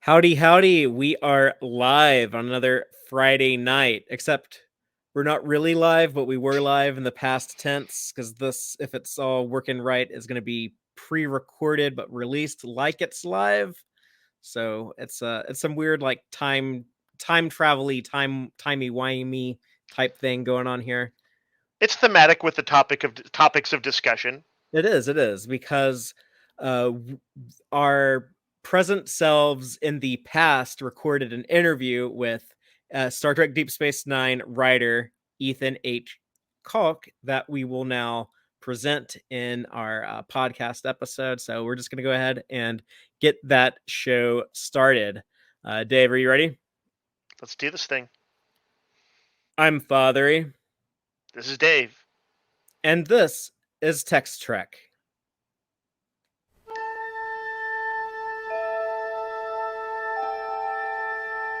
Howdy, howdy. We are live on another Friday night, except we're not really live, but we were live in the past tense because this, if it's all working right, is going to be pre-recorded but released like it's live. So it's some weird like time travel-y, timey-wimey type thing going on here. It's thematic with the topics of discussion. It is because uh, our present selves in the past recorded an interview with Star Trek Deep Space Nine writer Ethan H. Calk that we will now present in our podcast episode. So we're just going to go ahead and get that show started. Dave, are you ready? Let's do this thing. I'm Fatheree, This is Dave. and this is Tex-Trek.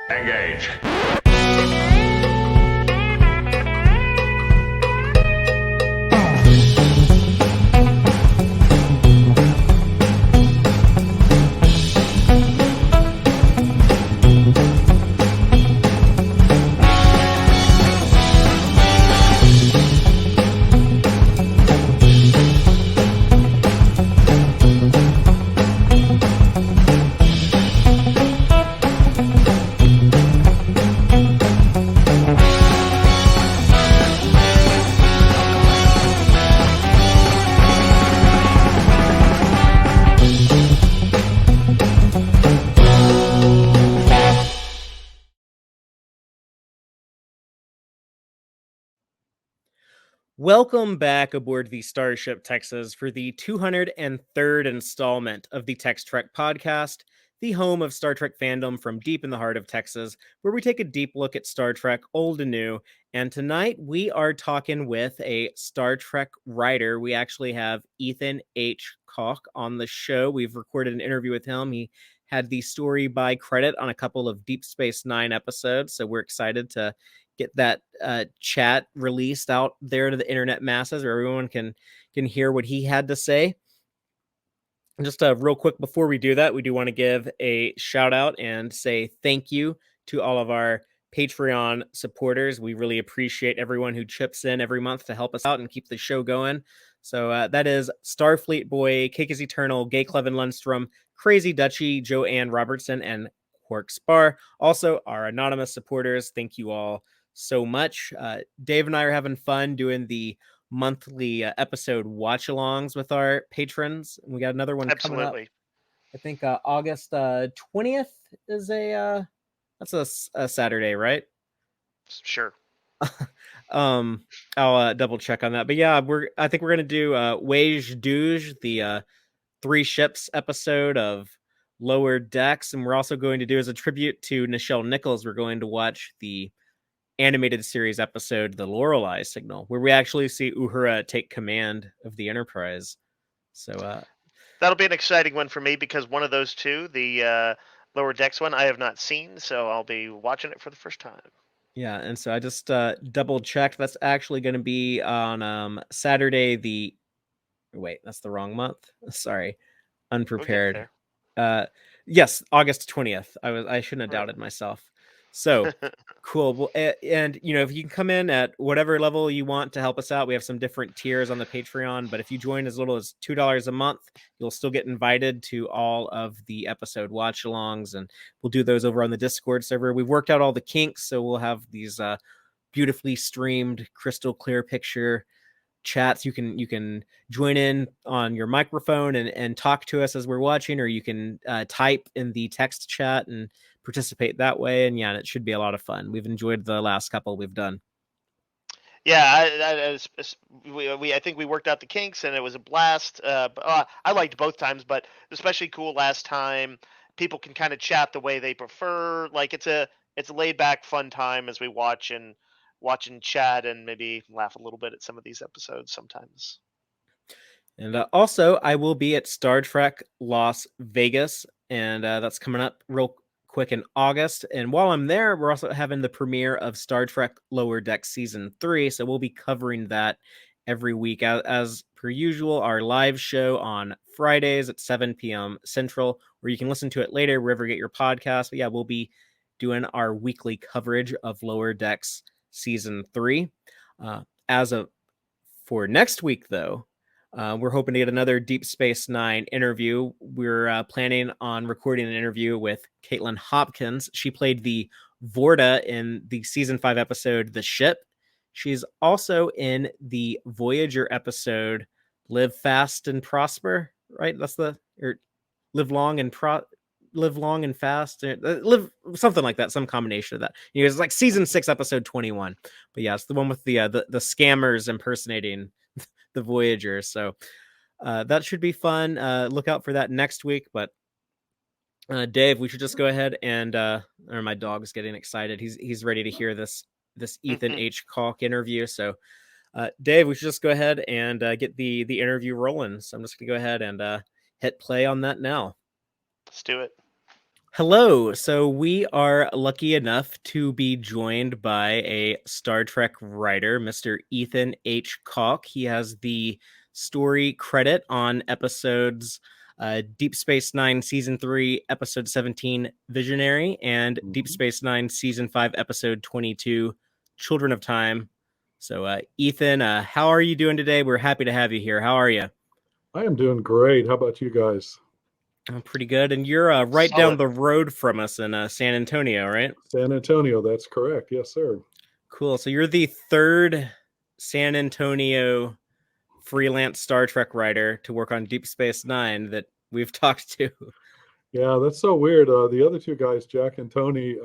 Engage. Welcome back aboard the Starship Texas for the 203rd installment of the Tex-Trek podcast, the home of Star Trek fandom from deep in the heart of Texas, where we take a deep look at Star Trek, old and new. And tonight we are talking with a Star Trek writer. We actually have Ethan H. Calk on the show. We've recorded an interview with him. He had the story by credit on a couple of Deep Space Nine episodes, so we're excited to get that chat released out there to the internet masses, where everyone can hear what he had to say. And just real quick before we do that, we do want to give a shout out and say thank you to all of our Patreon supporters. We really appreciate everyone who chips in every month to help us out and keep the show going. So that is Starfleet Boy, Cake is Eternal, Gay Clevin Lundstrom, Crazy Dutchy, Joanne Robertson, and Quark Spar. Also, our anonymous supporters, thank you all so much. Dave and I are having fun doing the monthly episode watch-alongs with our patrons. We got another one coming up. Absolutely. I think August 20th is that's a Saturday, right? Sure. I'll double check on that. But yeah, I think we're gonna do Wage Douge, the three ships episode of Lower Decks, and we're also going to do, as a tribute to Nichelle Nichols, we're going to watch the animated series episode, The Lorelei Signal, where we actually see Uhura take command of the Enterprise. So that'll be an exciting one for me because one of those two, the Lower Decks one, I have not seen, so I'll be watching it for the first time. Yeah, and so I just double checked. That's actually going to be on Saturday. Wait, that's the wrong month. Sorry, We'll get unprepared. there. Yes, August 20th. I shouldn't have Right. doubted myself. So cool. Well, and if you can come in at whatever level you want to help us out, we have some different tiers on the Patreon. But if you join as little as $2 a month, you'll still get invited to all of the episode watch-alongs, and we'll do those over on the Discord server. We've worked out all the kinks, so we'll have these beautifully streamed, crystal clear picture chats. You can join in on your microphone and talk to us as we're watching, or you can type in the text chat and participate that way. And yeah, it should be a lot of fun. We've enjoyed the last couple we've done. Yeah, I think we worked out the kinks and it was a blast. I liked both times, but especially cool last time. People can kind of chat the way they prefer. Like it's a laid back, fun time as we watch and chat and maybe laugh a little bit at some of these episodes sometimes. And also, I will be at Star Trek Las Vegas, and that's coming up real quick in August. And while I'm there, we're also having the premiere of Star Trek Lower Deck Season 3, so we'll be covering that every week. As per usual, our live show on Fridays at 7 p.m. Central, or you can listen to it later wherever you get your podcast. But yeah, we'll be doing our weekly coverage of Lower Decks Season 3. For next week, though, we're hoping to get another Deep Space Nine interview. We're planning on recording an interview with Caitlin Hopkins. She played the Vorta in the Season 5 episode The Ship. She's also in the Voyager episode Live Fast and Prosper, right? That's or Live Long and Fast, live something like that, some combination of that. It's like Season 6 episode 21. But yeah, it's the one with the scammers impersonating the Voyager. So that should be fun. Look out for that next week. But Dave, we should just go ahead and or my dog's getting excited. He's ready to hear this Ethan H. Calk interview. So Dave, we should just go ahead and get the interview rolling. So I'm just gonna go ahead and hit play on that now. Let's do it. Hello. So we are lucky enough to be joined by a Star Trek writer, Mr. Ethan H. Calk. He has the story credit on episodes Deep Space Nine Season 3, Episode 17, Visionary, and Deep Space Nine Season 5, Episode 22, Children of Time. So Ethan, how are you doing today? We're happy to have you here. How are you? I am doing great. How about you guys? I'm pretty good. And you're right down the road from us in San Antonio, right? San Antonio, that's correct. Yes, sir. Cool. So you're the third San Antonio freelance Star Trek writer to work on Deep Space Nine that we've talked to. Yeah, that's so weird. The other two guys, Jack and Tony,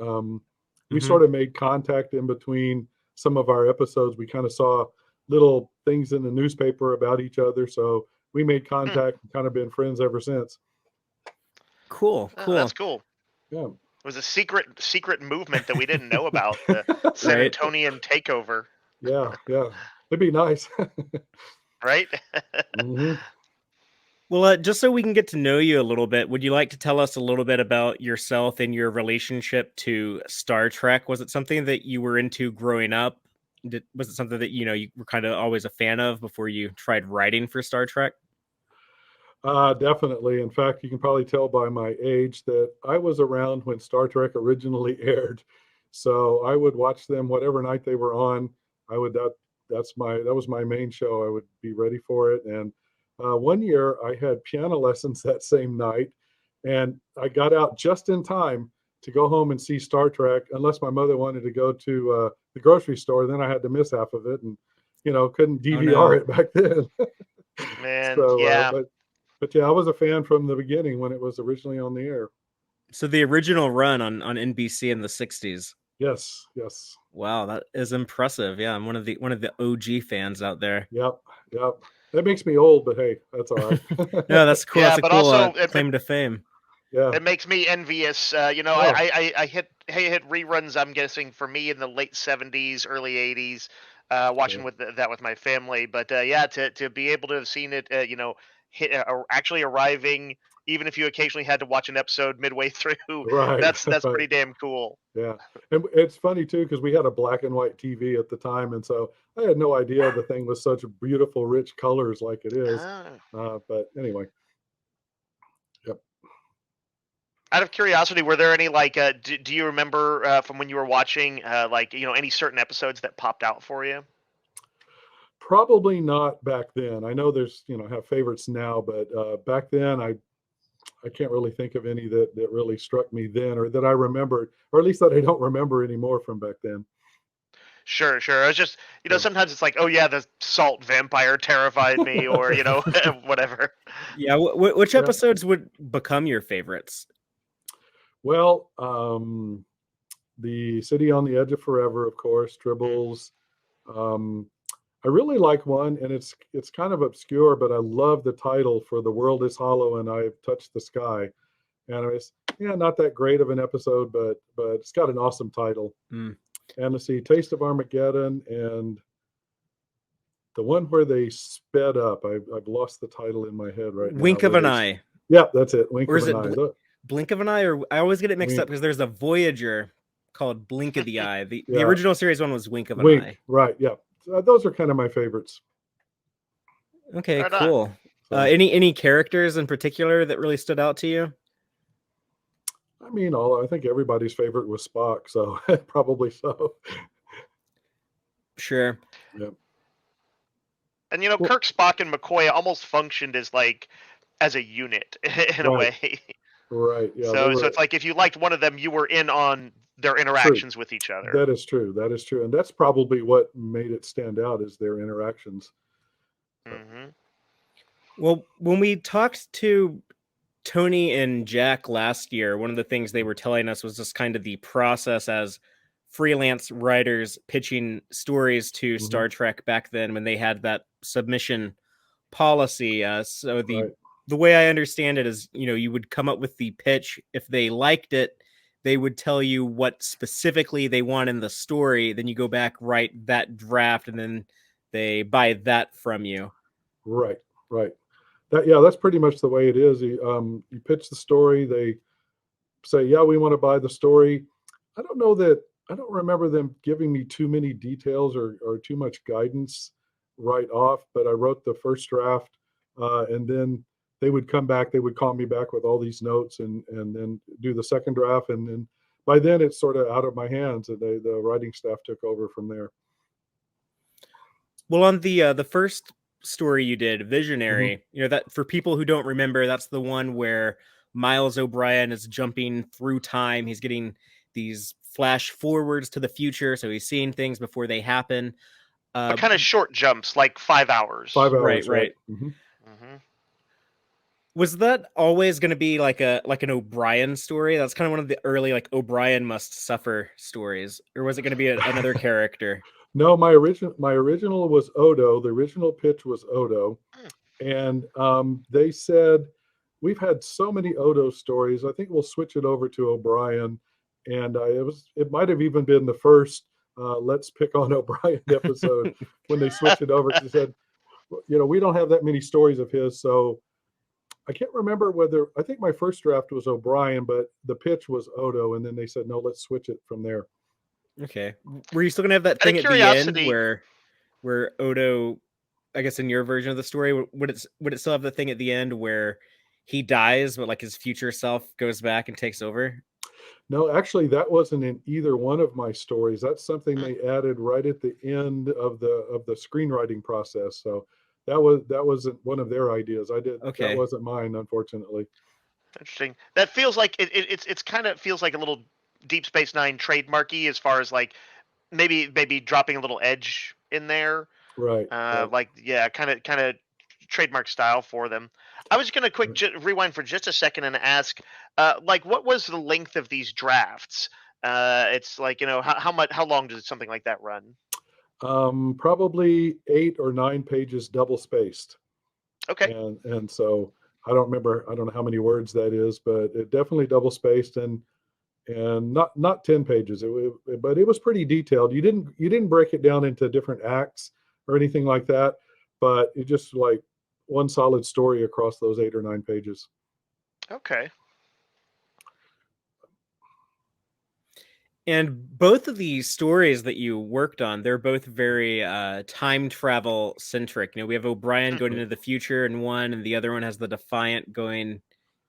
we sort of made contact in between some of our episodes. We kind of saw little things in the newspaper about each other. So we made contact and kind of been friends ever since. Cool. That's cool. Yeah. It was a secret movement that we didn't know about, the San Antonian takeover. Yeah. It'd be nice. Right? Well, just so we can get to know you a little bit, would you like to tell us a little bit about yourself and your relationship to Star Trek? Was it something that you were into growing up? Was it something that, you were kind of always a fan of before you tried writing for Star Trek? Definitely. In fact, you can probably tell by my age that I was around when Star Trek originally aired. So I would watch them whatever night they were on. That was my main show. I would be ready for it. And one year I had piano lessons that same night, and I got out just in time to go home and see Star Trek, unless my mother wanted to go to the grocery store. Then I had to miss half of it, and couldn't DVR it back then. Man, so, yeah. But yeah, I was a fan from the beginning when it was originally on the air. So the original run on NBC in the 60s. Yes. Wow, that is impressive. Yeah, I'm one of the OG fans out there. Yep. That makes me old, but hey, that's all right. No, that's cool. Yeah, that's a but cool also claim to fame. Yeah. It makes me envious. I hit reruns, I'm guessing, for me in the late 70s, early 80s, watching with my family. But to be able to have seen it, actually arriving, even if you occasionally had to watch an episode midway through, right. that's pretty damn cool. Yeah. And it's funny too, because we had a black and white TV at the time, and so I had no idea the thing was such beautiful, rich colors like it is. But anyway. Yep. Out of curiosity, were there any do you remember from when you were watching any certain episodes that popped out for you? Probably not back then. I know there's have favorites now, but back then I can't really think of any that really struck me then, or that I remembered, or at least that I don't remember anymore from back then. Sure. I was just, sometimes it's like, oh yeah, the salt vampire terrified me, or whatever. Yeah. Which episodes would become your favorites? Well, the City on the Edge of Forever, of course, Tribbles. I really like one, and it's kind of obscure, but I love the title for The World is Hollow and I've Touched the Sky. And it's not that great of an episode, but it's got an awesome title. And let's see, Taste of Armageddon, and the one where they sped up. I've lost the title in my head right now. Wink of an Eye. Yeah, that's it. Wink or of is an it Eye. Blink of an Eye, or I always get it mixed up because there's a Voyager called Blink of the Eye. The original series one was Wink of an Eye. Right, yeah. Those are kind of my favorites. Okay, Right cool. So, Any characters in particular that really stood out to you? I mean, I think everybody's favorite was Spock, so probably so. Sure. Yeah. And Well, Kirk, Spock, and McCoy almost functioned as a unit in a Right. way. Right. Yeah, they So were it's like if you liked one of them, you were in on their true. interactions with each other. That is true. That is true. And that's probably what made it stand out is their interactions. Hmm. well, when we talked to Tony and Jack last year, one of the things they were telling us was just kind of the process as freelance writers pitching stories to Mhm. Star Trek back then when they had that submission policy. So Right. the way I understand it is, you would come up with the pitch. If they liked it, they would tell you what specifically they want in the story. Then you go back, write that draft, and then they buy that from you. Right. Right. That's pretty much the way it is. You pitch the story, they say, yeah, we want to buy the story. I don't know that I don't remember them giving me too many details or too much guidance right off, but I wrote the first draft, and then they would come back, they would call me back with all these notes and then do the second draft. And then by then it's sort of out of my hands and the writing staff took over from there. Well, on the first story you did, Hmm. Visionary, that for people who don't remember, that's the one where Miles O'Brien is jumping through time. He's getting these flash forwards to the future, so he's seeing things before they happen. But Uh, kind of short jumps, like 5 hours. 5 hours, right? right. Hmm. Hmm. Was that always going to be like an O'Brien story? That's kind of one of the early like O'Brien must suffer stories, or was it going to be another character? No, my original was Odo. The original pitch was Odo, and they said we've had so many Odo stories. I think we'll switch it over to O'Brien. And it might have even been the first Let's Pick on O'Brien episode when they switched it over because they said, we don't have that many stories of his. So I can't remember whether I think my first draft was O'Brien, but the pitch was Odo, and then they said no, let's switch it from there. Okay, were you still going to have that Out of thing at the end curiosity, where Odo, I guess in your version of the story, would it still have the thing at the end where he dies, but like his future self goes back and takes over? No, actually, that wasn't in either one of my stories. That's something hmm, they added right at the end of the screenwriting process. So that wasn't one of their ideas. That Okay, wasn't mine, unfortunately. interesting. That feels like it's kind of feels like a little Deep Space Nine trademarky as far as like maybe dropping a little edge in there. Right, right, Like yeah, kind of trademark style for them. I was gonna quick right. rewind for just a second and ask, like, what was the length of these drafts? It's like how long does something like that run? Probably 8 or 9 pages double spaced, Okay, and so I don't remember. I don't know how many words that is, but it definitely double spaced and not 10 pages. But it was pretty detailed. You didn't break it down into different acts or anything like that, but it just like one solid story across those 8 or 9 pages. okay. and both of the stories that you worked on, they're both very time travel centric. We have O'Brien going Hmm. Right. into the future in one, and the other one has the Defiant going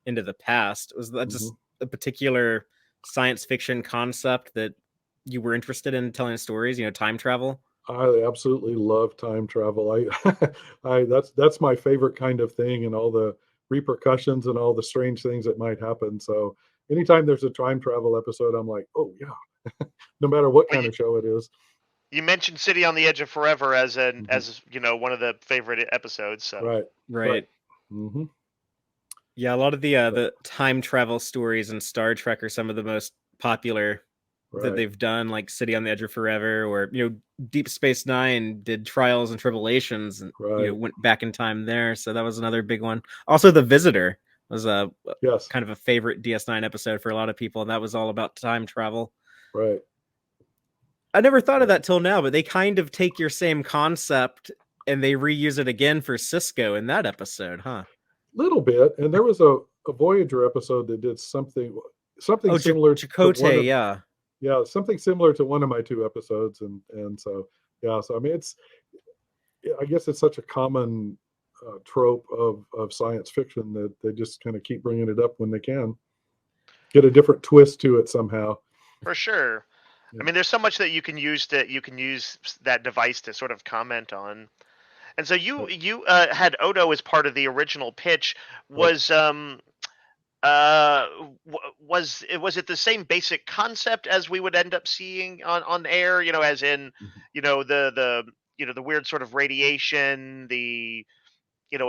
into the past. Was that Hmm. just a particular science fiction concept that you were interested in telling stories, time travel? I absolutely love time travel. That's my favorite kind of thing, and all the repercussions and all the strange things that might happen. So anytime there's a time travel episode, I'm like, oh yeah, no matter what Well, kind of show it is. you mentioned City on the Edge of Forever as Hmm. one of the favorite episodes. So Right, right. Right. Hmm. Yeah, a lot of the time travel stories in Star Trek are some of the most popular that Right, they've done, like City on the Edge of Forever, or Deep Space Nine did Trials and Tribulations, and right. went back in time there. So that was another big one. Also, The Visitor was a Yes, kind of a favorite DS9 episode for a lot of people, and that was all about time travel. right. I never thought of Right. that till now, but they kind of take your same concept and they reuse it again for Cisco in that episode, huh? Little bit, and there was a Voyager episode that did something Oh, similar to one Chakotay, of yeah. yeah, something similar to one of my two episodes, and so yeah, so I mean, I guess it's such a common trope of science fiction that they just kind of keep bringing it up when they can. Get a different twist to it somehow. For sure. Yeah. I mean, there's so much that you can use that device to sort of comment on. And so you had Odo as part of the original pitch. Right. Was it the same basic concept as we would end up seeing on air? As in, Mhm. the weird sort of radiation, a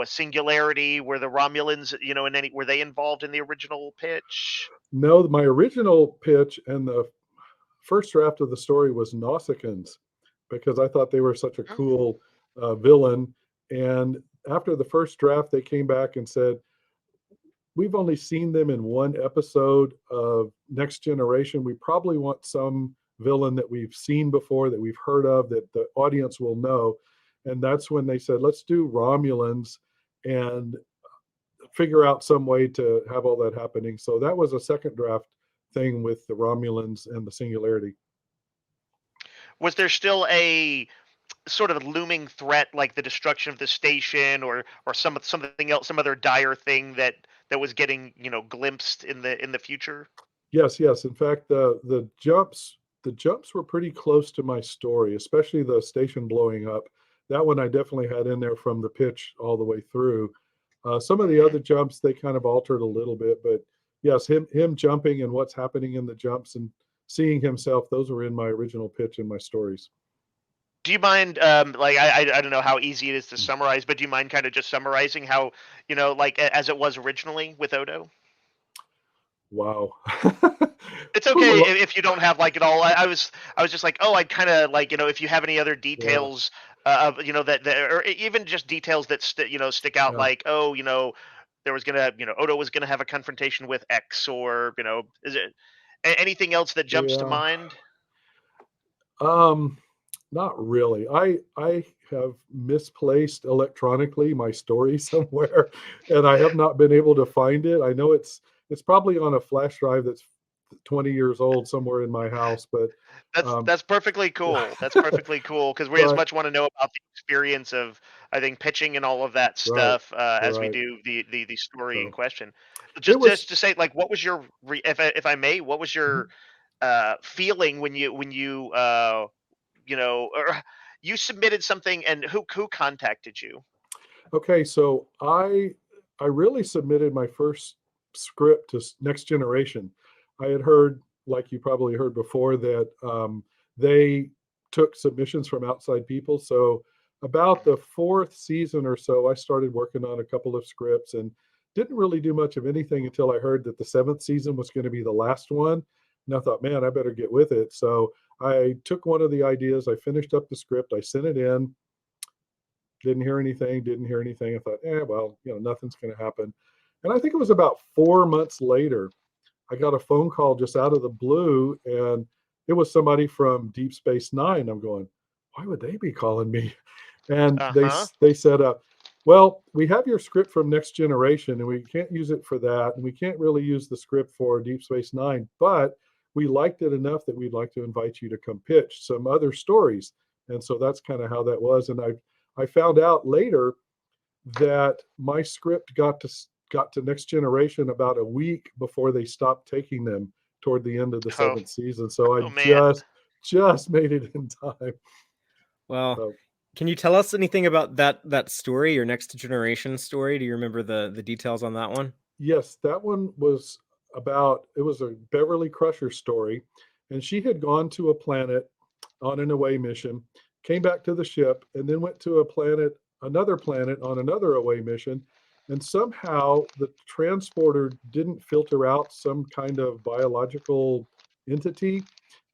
singularity. Were the Romulans, were they involved in the original pitch? No, my original pitch and the first draft of the story was Nausicaans because I thought they were such a Mm. cool villain. And after the first draft, they came back and said, we've only seen them in one episode of Next Generation. We probably want some villain that we've seen before, that we've heard of, that the audience will know. And that's when they said, let's do Romulans and figure out some way to have all that happening. So that was a second draft thing with the Romulans and the Singularity. Was there still a sort of looming threat, like the destruction of the station, or something else, some other dire thing that was getting glimpsed in the future? Yes, yes. In fact, the jumps were pretty close to my story, especially the station blowing up. That one I definitely had in there from the pitch all the way through. Some of the Mhm. other jumps they kind of altered a little bit, but yes, him jumping and what's happening in the jumps and seeing himself, those were in my original pitch and my stories. Do you mind, like, I don't know how easy it is to summarize, but do you mind kind of just summarizing how, like, as it was originally with Odo? Wow. It's Ooh, a okay lot. if you don't have like it all. I was just like, oh, I'd kind of like, if you have any other Yeah, details of, that, or even just details that stick out, yeah. like, oh, there was gonna, Odo was gonna have a confrontation with X, or is it anything else that jumps to Yeah. mind? Um, Not really. I have misplaced electronically my story somewhere, and I have not been able to find it. I know it's probably on a flash drive that's 20 years old somewhere in my house, but That's um, that's perfectly cool. That's perfectly cool because we as but much want to know about the experience of, I think, pitching and all of that right, stuff, as we right. do the story in So question. it was. Just to say, like, what was your if I may, what was Mhm. your feeling when you or you submitted something, and who contacted you? Okay, so I really submitted my first script to Next Generation. I had heard, like you probably heard before, that they took submissions from outside people. So about Mhm. the fourth season or so, I started working on a couple of scripts and didn't really do much of anything until I heard that the seventh season was going to be the last one. And I thought, man, I better get with it. So I took one of the ideas, I finished up the script, I sent it in, didn't hear anything, didn't hear anything. I thought, well, nothing's going to happen. And I think it was about 4 months later, I got a phone call just out of the blue, and it was somebody from Deep Space Nine. I'm going, why would they be calling me? And they Uh-huh. they said, well, we have your script from Next Generation, and we can't use it for that, and we can't really use the script for Deep Space Nine, but we liked it enough that we'd like to invite you to come pitch some other stories. And so that's kind of how that was. And I found out later that my script got to Next Generation about a week before they stopped taking them toward the end of the Oh, seventh season. So I oh man. just made it in time. Well, So can you tell us anything about that story, your Next Generation story? Do you remember the details on that one? yes, that one was it was a Beverly Crusher story, and she had gone to a planet on an away mission, came back to the ship, and then went to another planet on another away mission. And somehow the transporter didn't filter out some kind of biological entity.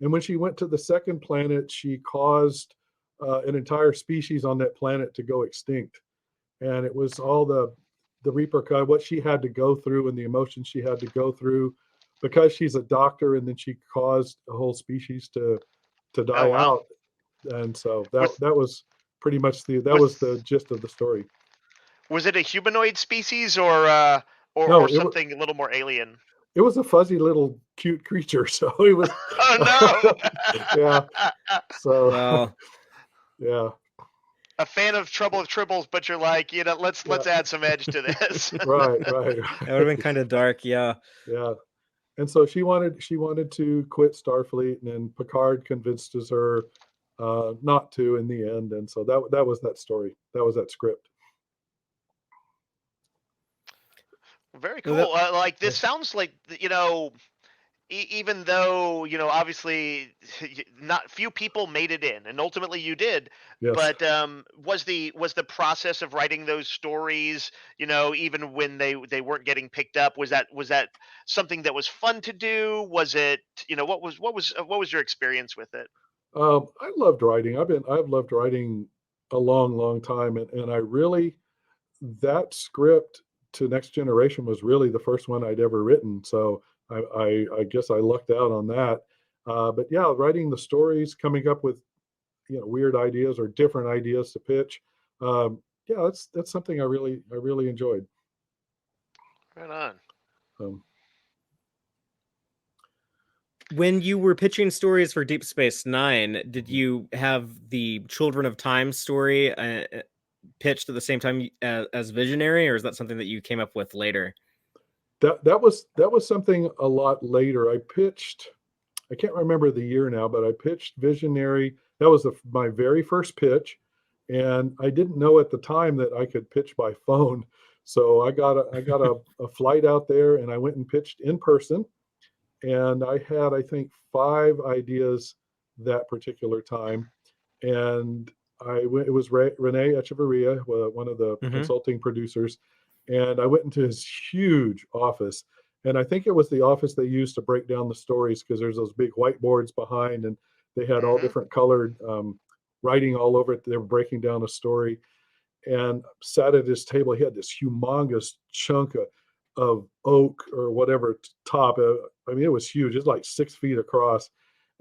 And when she went to the second planet, she caused an entire species on that planet to go extinct. And it was all the repercussion, what she had to go through, and the emotions she had to go through because she's a doctor, and then she caused a whole species to Oh die wow. out. And so that Was that was pretty much that was the was gist of the story. was it a humanoid species, or No, it was something a little more alien? it was a fuzzy little cute creature. So it was, Oh yeah. no. So Well, yeah, a fan of Trouble with Tribbles, but you're like, let's add some edge to this. Right. That would have been kind of dark. Yeah. Yeah. And so she wanted to quit Starfleet, and then Picard convinced her not to in the end. And so that was that story. That was that script. Very Well, cool. Like this sounds like even though obviously not few people made it in, and ultimately you did. Yes. But was the process of writing those stories, even when they weren't getting picked up, was that something that was fun to do? Was it, what was your experience with it? I loved writing. I've loved writing a long, long time, and I really, that script to Next Generation was really the first one I'd ever written. So I guess I lucked out on that. But yeah, writing the stories, coming up with weird ideas or different ideas to pitch. Yeah, that's something I really enjoyed. Right on. Um, When you were pitching stories for Deep Space Nine, did you have the Children of Time story pitched at the same time as Visionary, or is that something that you came up with later? that was something a lot later. I pitched. I can't remember the year now, but I pitched Visionary. That was my very first pitch, and I didn't know at the time that I could pitch by phone. So I got a flight out there, and I went and pitched in person. And I had, I think, 5 ideas that particular time. And it was Renee Echevarria, one of the consulting producers. And I went into his huge office. And I think it was the office they used to break down the stories, because there's those big whiteboards behind, and they had all different colored writing all over it. They were breaking down a story, and sat at his table. He had this humongous chunk of oak or whatever top. I mean, it was huge. It's like 6 feet across.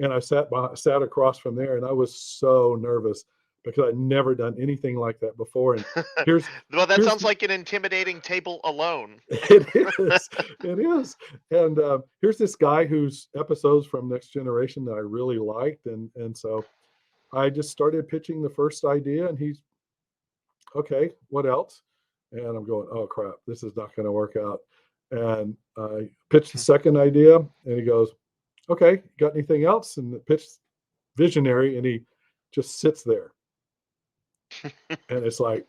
And I sat across from there, and I was so nervous because I'd never done anything like that before. And well, that sounds like an intimidating table alone. It is. It is. And here's this guy whose episodes from Next Generation that I really liked, and so I just started pitching the first idea, and he's okay. What else? And I'm going, oh crap, this is not going to work out. And I pitched the second idea, and he goes, okay, got anything else? And the pitch Visionary, and he just sits there, and it's like,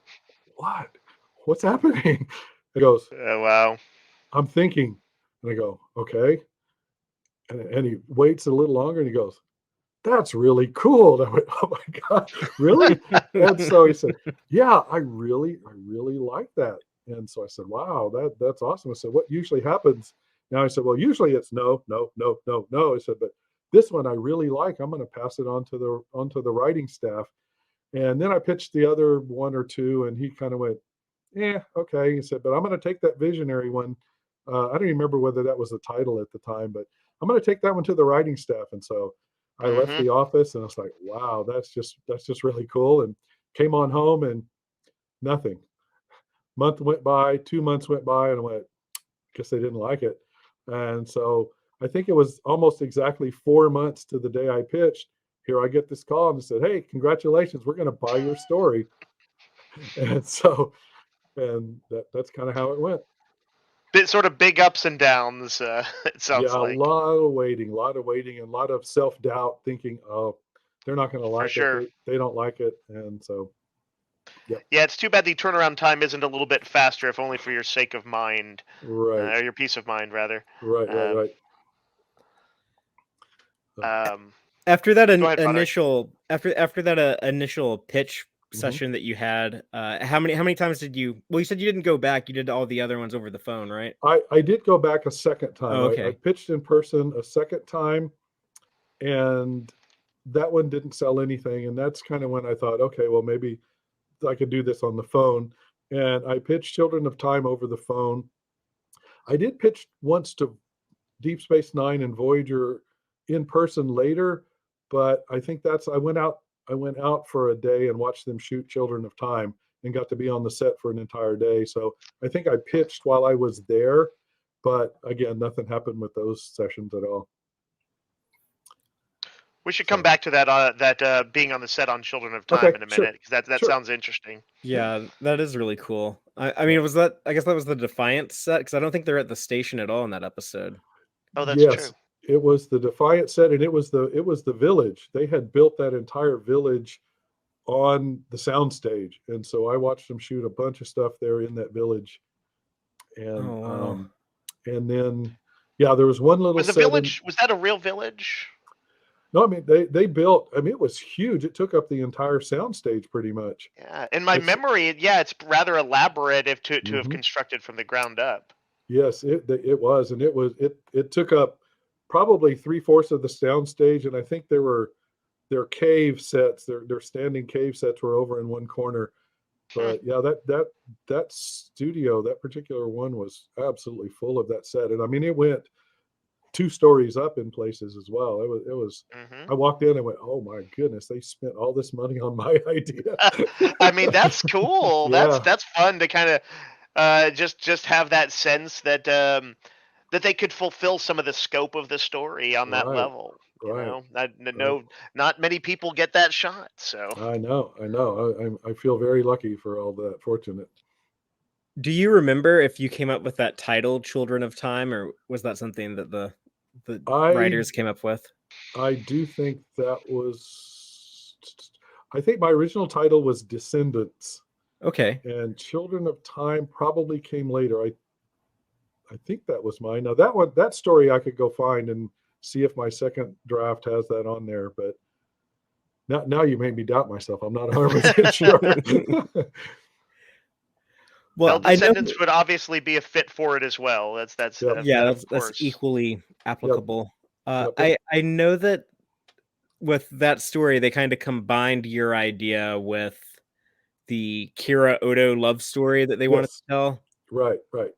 what's happening? He goes, Oh, wow. I'm thinking. And I go, okay. And he waits a little longer, and he goes, that's really cool. And I went, oh my God, really? And so he said, yeah, I really like that. And so I said, wow, that's awesome. I said, what usually happens? Now I said, well, usually it's no. I said, but this one I really like. I'm going to pass it on to the writing staff. And then I pitched the other one or two, and he kind of went, yeah, okay. He said, but I'm going to take that Visionary one. I don't even remember whether that was the title at the time, but I'm going to take that one to the writing staff. And so I left the office, and I was like, wow, that's just really cool. And came on home, and nothing. Month went by, 2 months went by, and I went, guess they didn't like it. And so I think it was almost exactly 4 months to the day I pitched. Here I get this call, and they said, hey, congratulations, we're going to buy your story. And so, and that's kind of how it went. Sort of big ups and downs. It sounds like. A lot of waiting, and a lot of self-doubt, thinking, oh, they're not going to like it. They don't like it. And so, yeah, it's too bad the turnaround time isn't a little bit faster, if only for your sake of mind, right, or your peace of mind, rather. Right. After that ahead, after that initial pitch session that you had, how many times did you? Well, you said you didn't go back. You did all the other ones over the phone, right? I did go back a second time. Oh, okay. I pitched in person a second time, and that one didn't sell anything. And that's kind of when I thought, okay, well, maybe I could do this on the phone. And I pitched Children of Time over the phone. I did pitch once to Deep Space Nine and Voyager in person later, but I think I went out for a day and watched them shoot Children of Time, and got to be on the set for an entire day. So I think I pitched while I was there, but again, nothing happened with those sessions at all. We should So- come back to that being on the set on Children of Time Okay, in a sure, minute, because that sure. sounds interesting. Yeah, that is really cool. I mean, I guess that was the Defiant set, because I don't think they're at the station at all in that episode. Oh, that's Yes, true. it was the Defiant set, and it was the village. They had built that entire village on the soundstage, and so I watched them shoot a bunch of stuff there in that village, and Oh, wow. and then yeah, there was one little Was the set village? Was that a real village? no, I mean they built. I mean it was huge. It took up the entire soundstage pretty much. Yeah, in my It's memory, yeah, it's rather elaborate if to have Mhm. constructed from the ground up. Yes, it was, and it took up probably 3/4 of the soundstage, and I think their cave sets, their standing cave sets were over in one corner. Hmm. But yeah, that studio, that particular one was absolutely full of that set, and I mean it went 2 stories up in places as well. It was. Hmm. I walked in and went, oh my goodness, they spent all this money on my idea. I mean, that's cool. Yeah, That's fun to kind of just have that sense that that they could fulfill some of the scope of the story on that right, level. right, right. No, not many people get that shot. So I know, I know. I feel very lucky for all that, fortunate. Do you remember if you came up with that title, Children of Time, or was that something that the I writers came up with? I do think that was. I think my original title was Descendants, Okay. and Children of Time probably came later. I think that was mine. Now that story I could go find and see if my second draft has that on there, but now you made me doubt myself. I'm not 100% sure. Well, well, I know. Descendants would obviously be a fit for it as well. Yep. Yeah, of that's course. equally applicable. Yep, yep. I know that with that story, they kind of combined your idea with the Kira Odo love story that they wanted to Yes. tell. Right, right.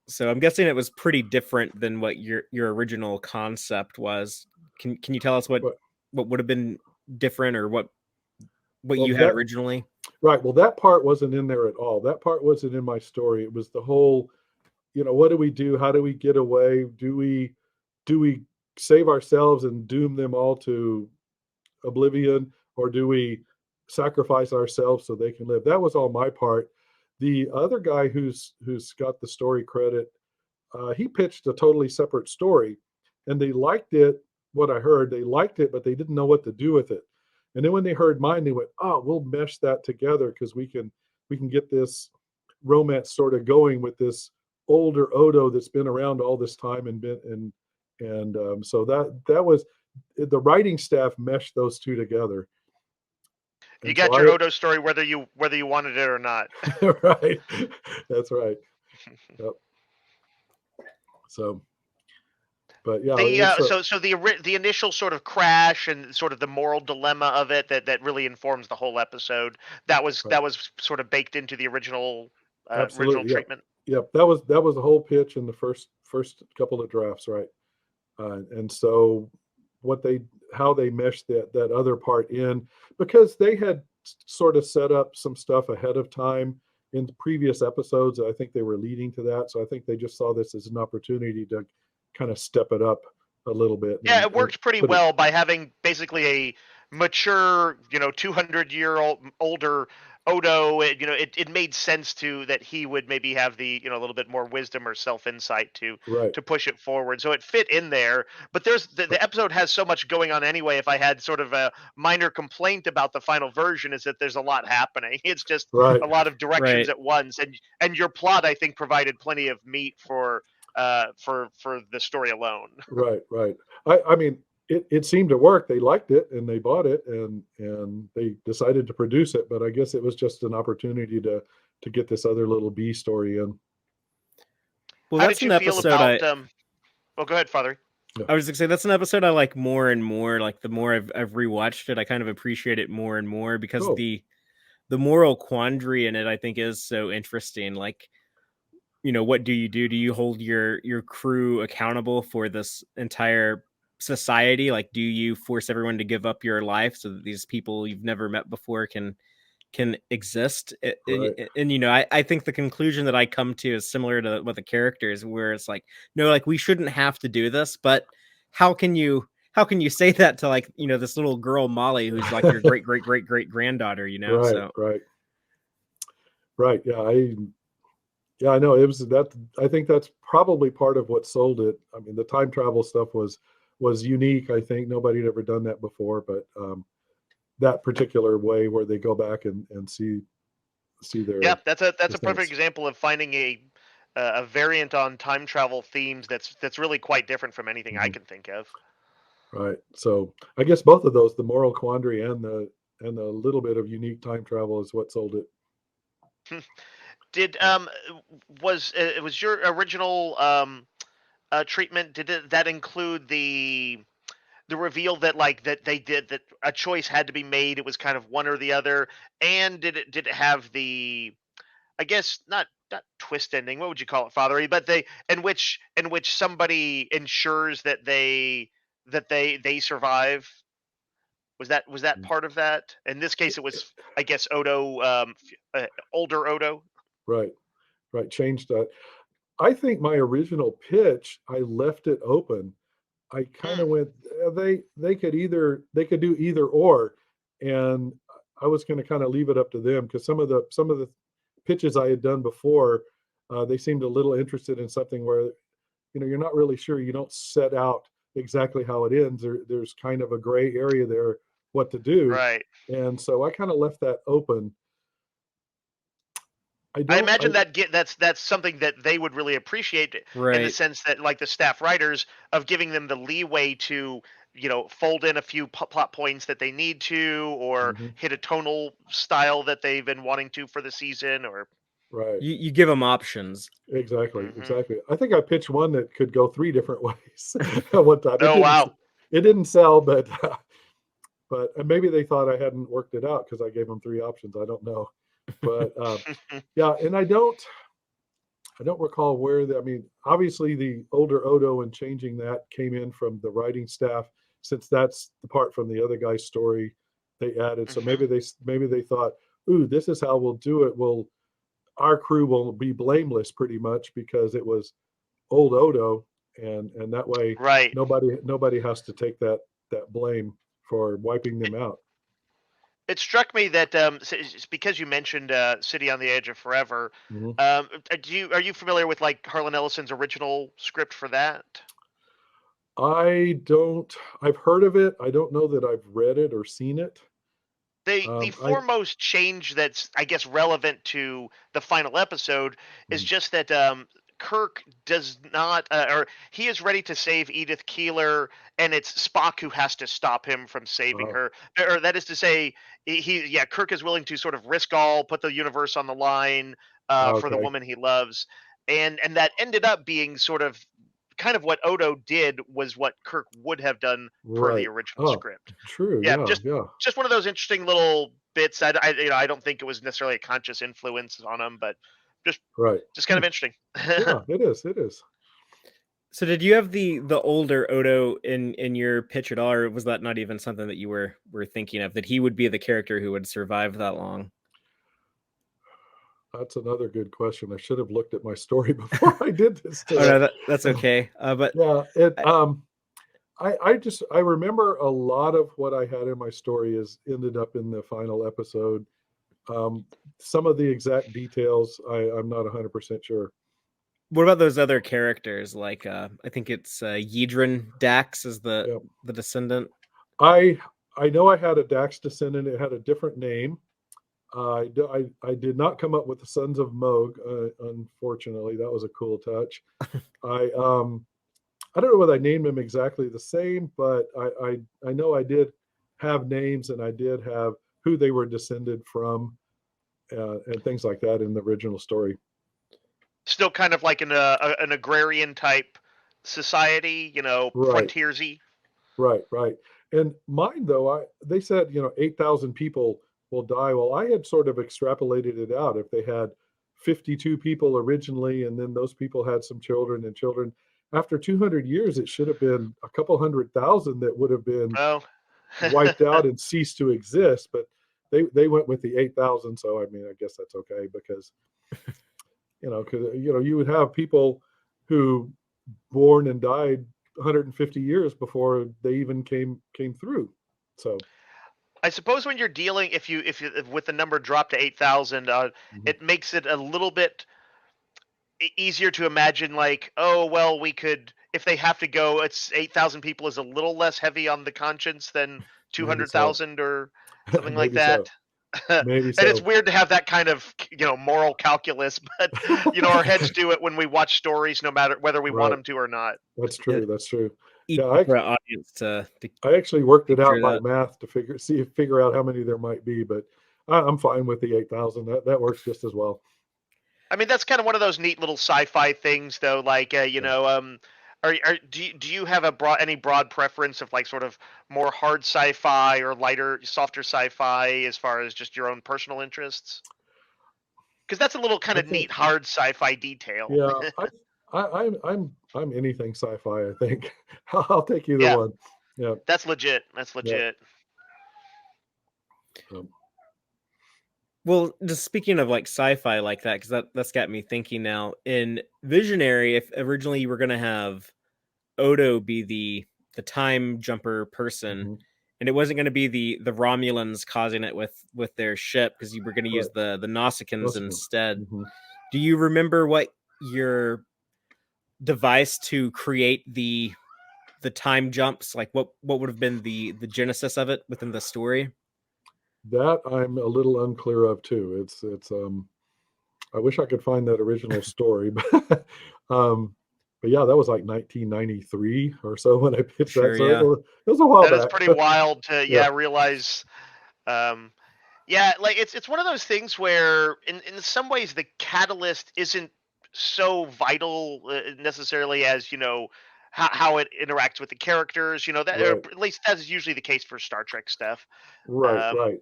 So I'm guessing it was pretty different than what your original concept was. Can you tell us what But would have been different, or what well, you had that originally? right. Well, that part wasn't in there at all. That part wasn't in my story. It was the whole, what do we do? How do we get away? Do we save ourselves and doom them all to oblivion, or do we sacrifice ourselves so they can live? That was all my part. The other guy who's got the story credit, he pitched a totally separate story, and they liked it. What I heard, they liked it, but they didn't know what to do with it. And then when they heard mine, they went, "Oh, we'll mesh that together because we can get this romance sort of going with this older Odo that's been around all this time and been and so that was the writing staff meshed those two together. You And so got your Odo story whether you wanted it or not. right, that's right. Yep. So, but yeah, The it's a so the initial sort of crash and sort of the moral dilemma of it that really informs the whole episode. right. That was sort of baked into the original Absolutely, yep, treatment. yep. That was the whole pitch in the first couple of drafts, right? And so what they how they meshed that other part in, because they had sort of set up some stuff ahead of time in the previous episodes. I think they were leading to that, so I think they just saw this as an opportunity to kind of step it up a little bit Yeah, and, it worked pretty put it well by having basically a mature, 200-year-old older Odo. It made sense to that he would maybe have the, a little bit more wisdom or self-insight right, to push it forward. So it fit in there. But there's the right, episode has so much going on anyway. If I had sort of a minor complaint about the final version, is that there's a lot happening. It's just right, a lot of directions Right. at once, and your plot, I think, provided plenty of meat for the story alone. right, right. I mean, it seemed to work. They liked it and they bought it and they decided to produce it. But I guess it was just an opportunity to get this other little B story in. Well, How that's did you an feel episode about well, go ahead, Father. I was gonna say that's an episode I like more and more. Like the more I've rewatched it, I kind of appreciate it more and more because Cool. the moral quandary in it, I think, is so interesting. Like, what do you do? Do you hold your crew accountable for this entire society? Like, do you force everyone to give up your life so that these people you've never met before can exist? Right. And I think the conclusion that I come to is similar to what the characters, where it's like, no, like we shouldn't have to do this, but how can you how can you say that to like, this little girl Molly who's like your great great great great granddaughter, Right, So right. Yeah, I know it was that. I think that's probably part of what sold it. I mean, the time travel stuff was unique. I think nobody had ever done that before, but that particular way where they go back and see their Yeah, that's a perfect mistakes. example of finding a variant on time travel themes that's really quite different from anything I Mhm. can think of. Right. So I guess both of those, the moral quandary and the little bit of unique time travel, is what sold it. Did Yeah. was your original treatment, that include the reveal that like that they did that a choice had to be made, it was kind of one or the other, and did it have the, I guess, not twist ending, what would you call it, fathery, but they in which somebody ensures that they survive? Was that part of that? In this case, it was, I guess, Odo, older Odo. Right. Right. Changed that. I think my original pitch, I left it open. I kind Hmm, of went, they could do either or, and I was going to kind of leave it up to them because some of the pitches I had done before, they seemed a little interested in something where you're not really sure. You don't set out exactly how it ends. There's kind of a gray area there, what to do, right. and so I kind of left that open. I I don't. imagine that's something that they would really appreciate, in the right. sense that, like, the staff writers, of giving them the leeway to, fold in a few plot points that they need to, or Mhm. hit a tonal style that they've been wanting to for the season, or. Right. You give them options. Exactly, Hmm. exactly. I think I pitched one that could go 3 different ways at one time. Oh, wow. It didn't sell, but and maybe they thought I hadn't worked it out because I gave them 3 options. I don't know. But yeah, and I don't recall where I mean, obviously the older Odo and changing that came in from the writing staff, since that's the part from the other guy's story they added. So Hmm. maybe they thought, "Ooh, this is how we'll do it. Our crew will be blameless pretty much because it was old Odo, and that way Right. nobody has to take that blame for wiping them out." It struck me that, it's because you mentioned, City on the Edge of Forever. Mhm. Are you familiar with, like, Harlan Ellison's original script for that? I don't. I've heard of it. I don't know that I've read it or seen it. The I foremost change that's, I guess, relevant to the final episode is mm, just that, Kirk does not, or he is ready to save Edith Keeler, and it's Spock who has to stop him from saving uh, her. Or that is to say, yeah, Kirk is willing to sort of risk all, put the universe on the line, for the okay, woman he loves, and that ended up being sort of kind of what Odo did, was what Kirk would have done per the right. original Oh, script. true. Yeah, Yeah, yeah, just one of those interesting little bits. I don't think it was necessarily a conscious influence on him, but just right. just kind Hmm. of interesting. Yeah, it is. It is. So did you have the older Odo in your pitch at all, or was that not even something that you were thinking of, that he would be the character who would survive that long? That's another good question. I should have looked at my story before I did this Oh no, today. that's okay. But Yeah, it I, I remember a lot of what I had in my story is ended up in the final episode. Um, some of the exact details, I'm not 100% sure. what about those other characters? Like I think it's Yidrin Dax is Yeah, the descendant. I I know I had a Dax descendant. It had a different name. I did not come up with the Sons of Moog. Unfortunately, that was a cool touch. I I don't know whether I named them exactly the same, but I know I did have names and I did have who they were descended from, and things like that in the original story. Still kind of like an agrarian type society, Right, frontiersy. right. And mine though, they said 8,000 people will die. Well, I had sort of extrapolated it out. If they had 52 people originally, and then those people had some children and children, after 200 years, it should have been a couple 100,000 that would have been Oh, wiped out and ceased to exist. But they went with the 8,000. So I mean, I guess that's okay because because you would have people who born and died 150 years before they even came through. So I suppose when you're dealing, if with the number dropped to 8,000, mhm. it makes it a little bit easier to imagine. Like, oh well, we could, if they have to go, it's 8,000 people is a little less heavy on the conscience than Maybe so. 200,000 or something like Maybe that. so. Maybe And it's so. weird to have that kind of moral calculus, but our heads do it when we watch stories, no matter whether we want Right. them to or not. That's Yeah, true. That's true. easy Yeah, I for an audience to I actually worked it picture out by that. math to figure out how many there might be, but I'm fine with the 8,000. That works just as well. I mean, that's kind of one of those neat little sci-fi things, though. Like, Yeah. do you have any broad preference of like sort of more hard sci-fi or lighter, softer sci-fi as far as just your own personal interests? Because that's a little kind I of think, neat hard sci-fi detail. yeah, I'm anything sci-fi, I think. I'll take either Yeah, one. Yeah. that's legit. That's Yeah. legit. Um, Well, just speaking of like sci-fi like that, because that's got me thinking now. In Visionary, if originally you were gonna have Odo be the time jumper person, mhm. and it wasn't gonna be the Romulans causing it with their ship, because you were gonna use Right. the Nausicaans That's good. instead. Mhm. Do you remember what your device to create the time jumps, like what would have been the genesis of it within the story? That I'm a little unclear of too. It's I wish I could find that original story, um, but yeah, that was like 1993 or so when I pitched that. Sure, So yeah. it was a while That is back. pretty wild to Yeah. realize. Um, yeah, like it's one of those things where in some ways the catalyst isn't so vital necessarily as how it interacts with the characters. That, or Right. at least that's usually the case for Star Trek stuff. Right. Um, Right.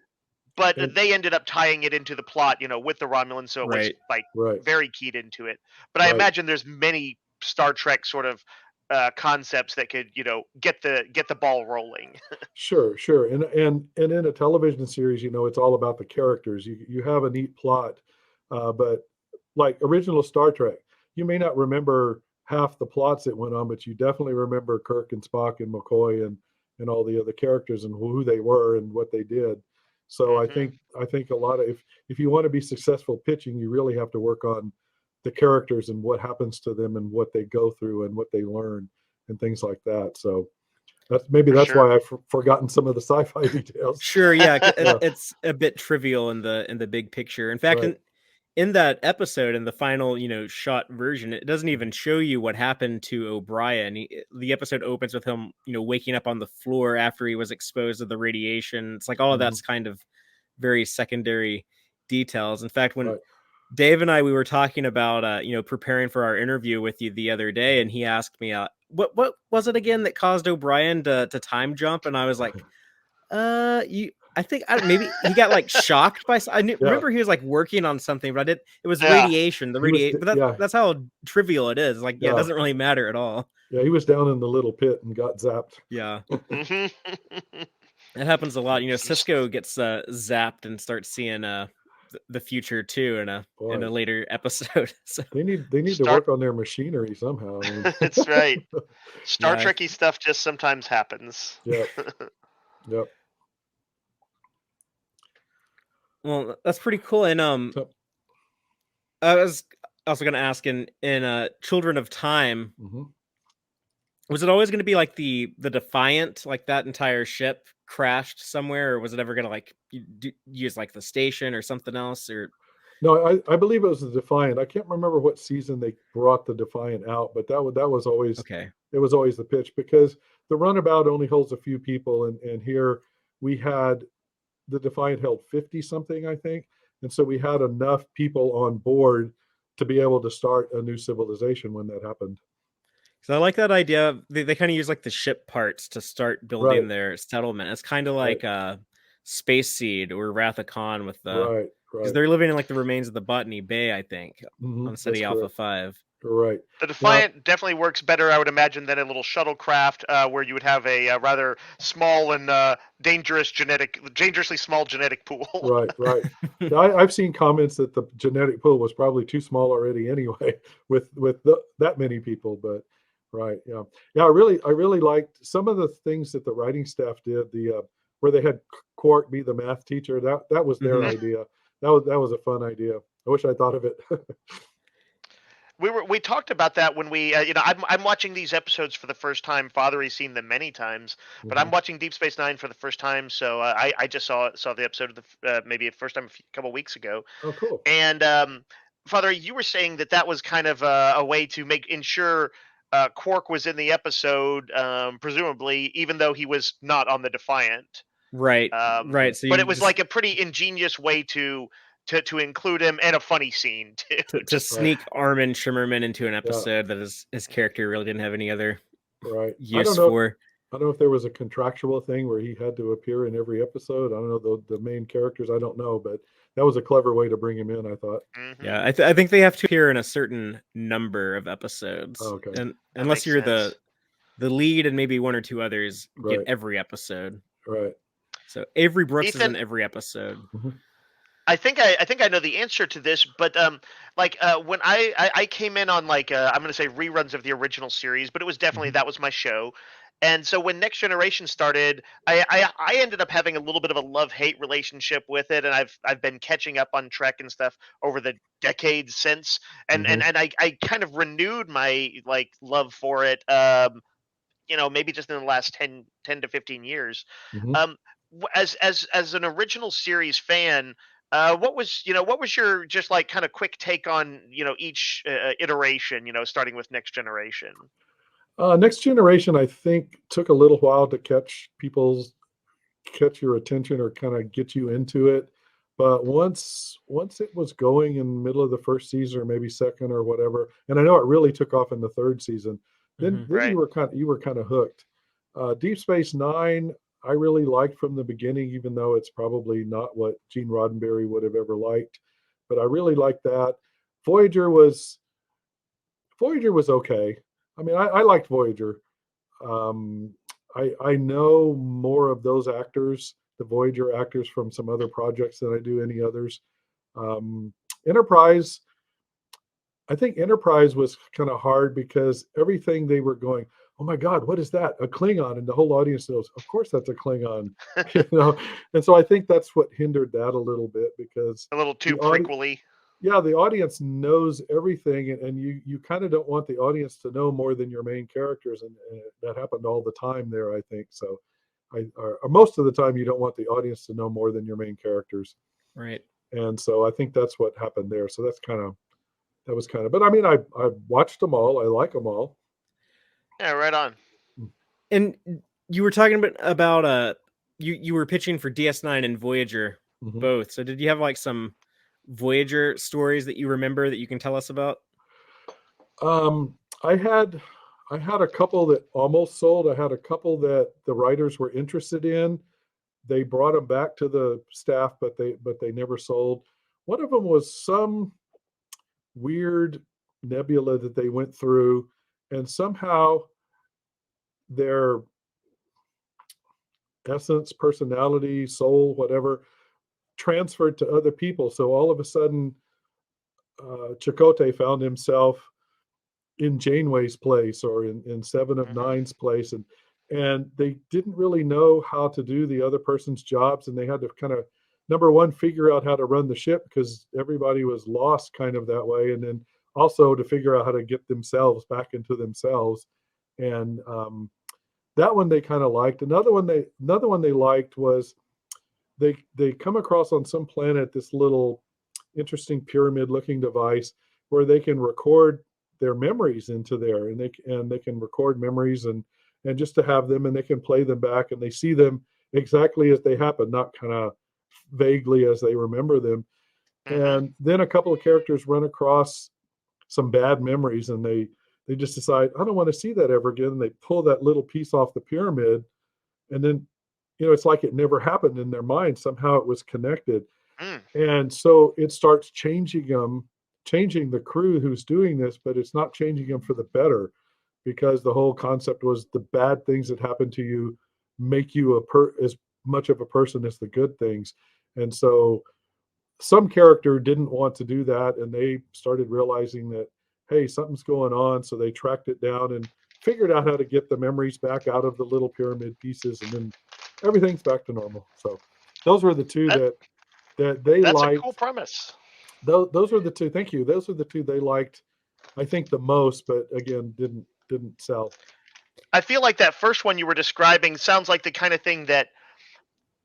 but And they ended up tying it into the plot, with the Romulans, so it was Right. like right. very keyed into it. But I Right. imagine there's many Star Trek sort of concepts that could get the ball rolling. Sure. Sure. And in a television series, it's all about the characters. You have a neat plot, but like original Star Trek, you may not remember half the plots that went on, but you definitely remember Kirk and Spock and McCoy and all the other characters and who they were and what they did. So Hmm. I think a lot of if you want to be successful pitching, you really have to work on the characters and what happens to them and what they go through and what they learn and things like that. So For that's sure. why I've forgotten some of the sci-fi details. Sure, yeah, Yeah. it's a bit trivial in the big picture. In fact, Right. in that episode, in the final, shot version, it doesn't even show you what happened to O'Brien. The episode opens with him, waking up on the floor after he was exposed to the radiation. It's like all of Hmm. that's kind of very secondary details. In fact, when Right. Dave and I we were talking about preparing for our interview with you the other day, Mhm. and he asked me what was it again that caused O'Brien to time jump, and I was like, you. I think maybe he got like shocked by. Yeah. Remember he was like working on something, but I did. It was Yeah. radiation. The He was. radiate, but Yeah. that's how trivial it is. Like, yeah, it Yeah. doesn't really matter at all. Yeah. He was down in the little pit and got zapped. Yeah, Hmm. it happens a lot. Some Cisco gets zapped and starts seeing the future too in a Boy, later episode. So they need to Star. work on their machinery somehow. I mean, That's right. Star yeah, Trekky stuff just sometimes happens. yep. Yep. well, that's pretty cool. And So, I was also going to ask in Children of Time, mhm. was it always going to be like the Defiant, like that entire ship crashed somewhere, or was it ever going to like use like the station or something else? Or No, I believe it was the Defiant. I can't remember what season they brought the Defiant out, but that was always okay, it was always the pitch because the runabout only holds a few people, and here we had the Defiant held 50 something, I think, and so we had enough people on board to be able to start a new civilization when that happened. so I like that idea. They kind of use like the ship parts to start Right, building their settlement. It's kind of right, like Space Seed or Wrath of Khan with the right, because right. they're living in like the remains of the Botany Bay, I think, on That's City Alpha correct. 5. Right. The Now, Defiant definitely works better, I would imagine, than a little shuttlecraft where you would have a rather small and dangerously small genetic pool. right, right. Now, I've seen comments that the genetic pool was probably too small already anyway, with that many people. But Right. Yeah. Yeah. I really liked some of the things that the writing staff did. Where they had Quark be the math teacher. That was their Mhm. idea. That was a fun idea. I wish I thought of it. We talked about that when we I'm watching these episodes for the first time. Fathere's seen them many times, but I'm Mhm. watching Deep Space Nine for the first time. So I just saw the episode of maybe the first time couple weeks ago. Oh, cool. And Father, you were saying that was kind of a way to ensure Quark was in the episode, presumably, even though he was not on the Defiant. Right, Right. right. So But you it was just like a pretty ingenious way to include him, and a funny scene too. to Just Right. sneak Armin Shimmerman into an Yeah. episode that his character really didn't have any other Right. use for. I don't know if there was a contractual thing where he had to appear in every episode. I don't know the main characters. I don't know, but that was a clever way to bring him in, I thought. mhm. Yeah, I think they have to appear in a certain number of episodes, Oh, okay. and That unless makes you're sense. the lead and maybe one or two others get Right. every episode. Right. So Avery Brooks is in Ethan, every episode. Mhm. I think I know the answer to this, but when I came in on I'm gonna say reruns of the original series, but it was definitely Mhm. that was my show. And so when Next Generation started, I ended up having a little bit of a love-hate relationship with it, and I've been catching up on Trek and stuff over the decades since, and and Mhm. and I kind of renewed my love for it, maybe just in the last 10 to 15 years. Mhm. Um, as an original series fan, what was your just kind of quick take on each iteration, starting with Next Generation? Next Generation, I think, took a little while to catch your attention or kind of get you into it. But once it was going in the middle of the first season or maybe second or whatever, and I know it really took off in the third season, then Hmm. then Right. you were kind of hooked. Deep Space Nine, I really liked from the beginning, even though it's probably not what Gene Roddenberry would have ever liked. But I really liked that. Voyager was Voyager was okay. I mean, I liked Voyager. Um, I know more of those actors, the Voyager actors, from some other projects than I do any others. Um, Enterprise, I think Enterprise was kind of hard because everything they were going, oh my God, what is that? A Klingon, and the whole audience knows, of course that's a Klingon, you know. And so I think that's what hindered that a little bit because A little the too audience, prequely. yeah, the audience knows everything, and you kind of don't want the audience to know more than your main characters, and that happened all the time there, I think. So, or most of the time, you don't want the audience to know more than your main characters, Right. and so I think that's what happened there. So that was kind of. But I mean, I watched them all. I like them all. Yeah, right on. And you were talking about you were pitching for DS9 and Voyager Mhm. both. So did you have like some Voyager stories that you remember that you can tell us about? Um, I had I had a couple that almost sold. I had a couple that the writers were interested in. They brought them back to the staff, but they never sold. One of them was some weird nebula that they went through, and somehow their essence, personality, soul, whatever, transferred to other people. So all of a sudden, Chakotay found himself in Janeway's place or in Seven of Hmm. Nine's place, and they didn't really know how to do the other person's jobs, and they had to kind of number one figure out how to run the ship because everybody was lost kind of that way, and then also to figure out how to get themselves back into themselves, and that one they kind of liked. Another one they liked was they come across on some planet this little interesting pyramid looking device where they can record their memories into there, and they can record memories and just to have them, and they can play them back, and they see them exactly as they happen, not kind of vaguely as they remember them. Hmm. And then a couple of characters run across some bad memories, and they just decide, I don't want to see that ever again, and they pull that little piece off the pyramid, and then it's like it never happened in their mind. Somehow it was connected, Mm. and so it starts changing the crew who's doing this, but it's not changing them for the better because the whole concept was the bad things that happen to you make you as much of a person as the good things. And so some character didn't want to do that, and they started realizing that, hey, something's going on. So they tracked it down and figured out how to get the memories back out of the little pyramid pieces, and then everything's back to normal. So those were the two that they That's a liked. cool premise. Those were the two. Thank you. Those were the two they liked, I think, the most, but again, didn't sell. I feel like that first one you were describing sounds like the kind of thing that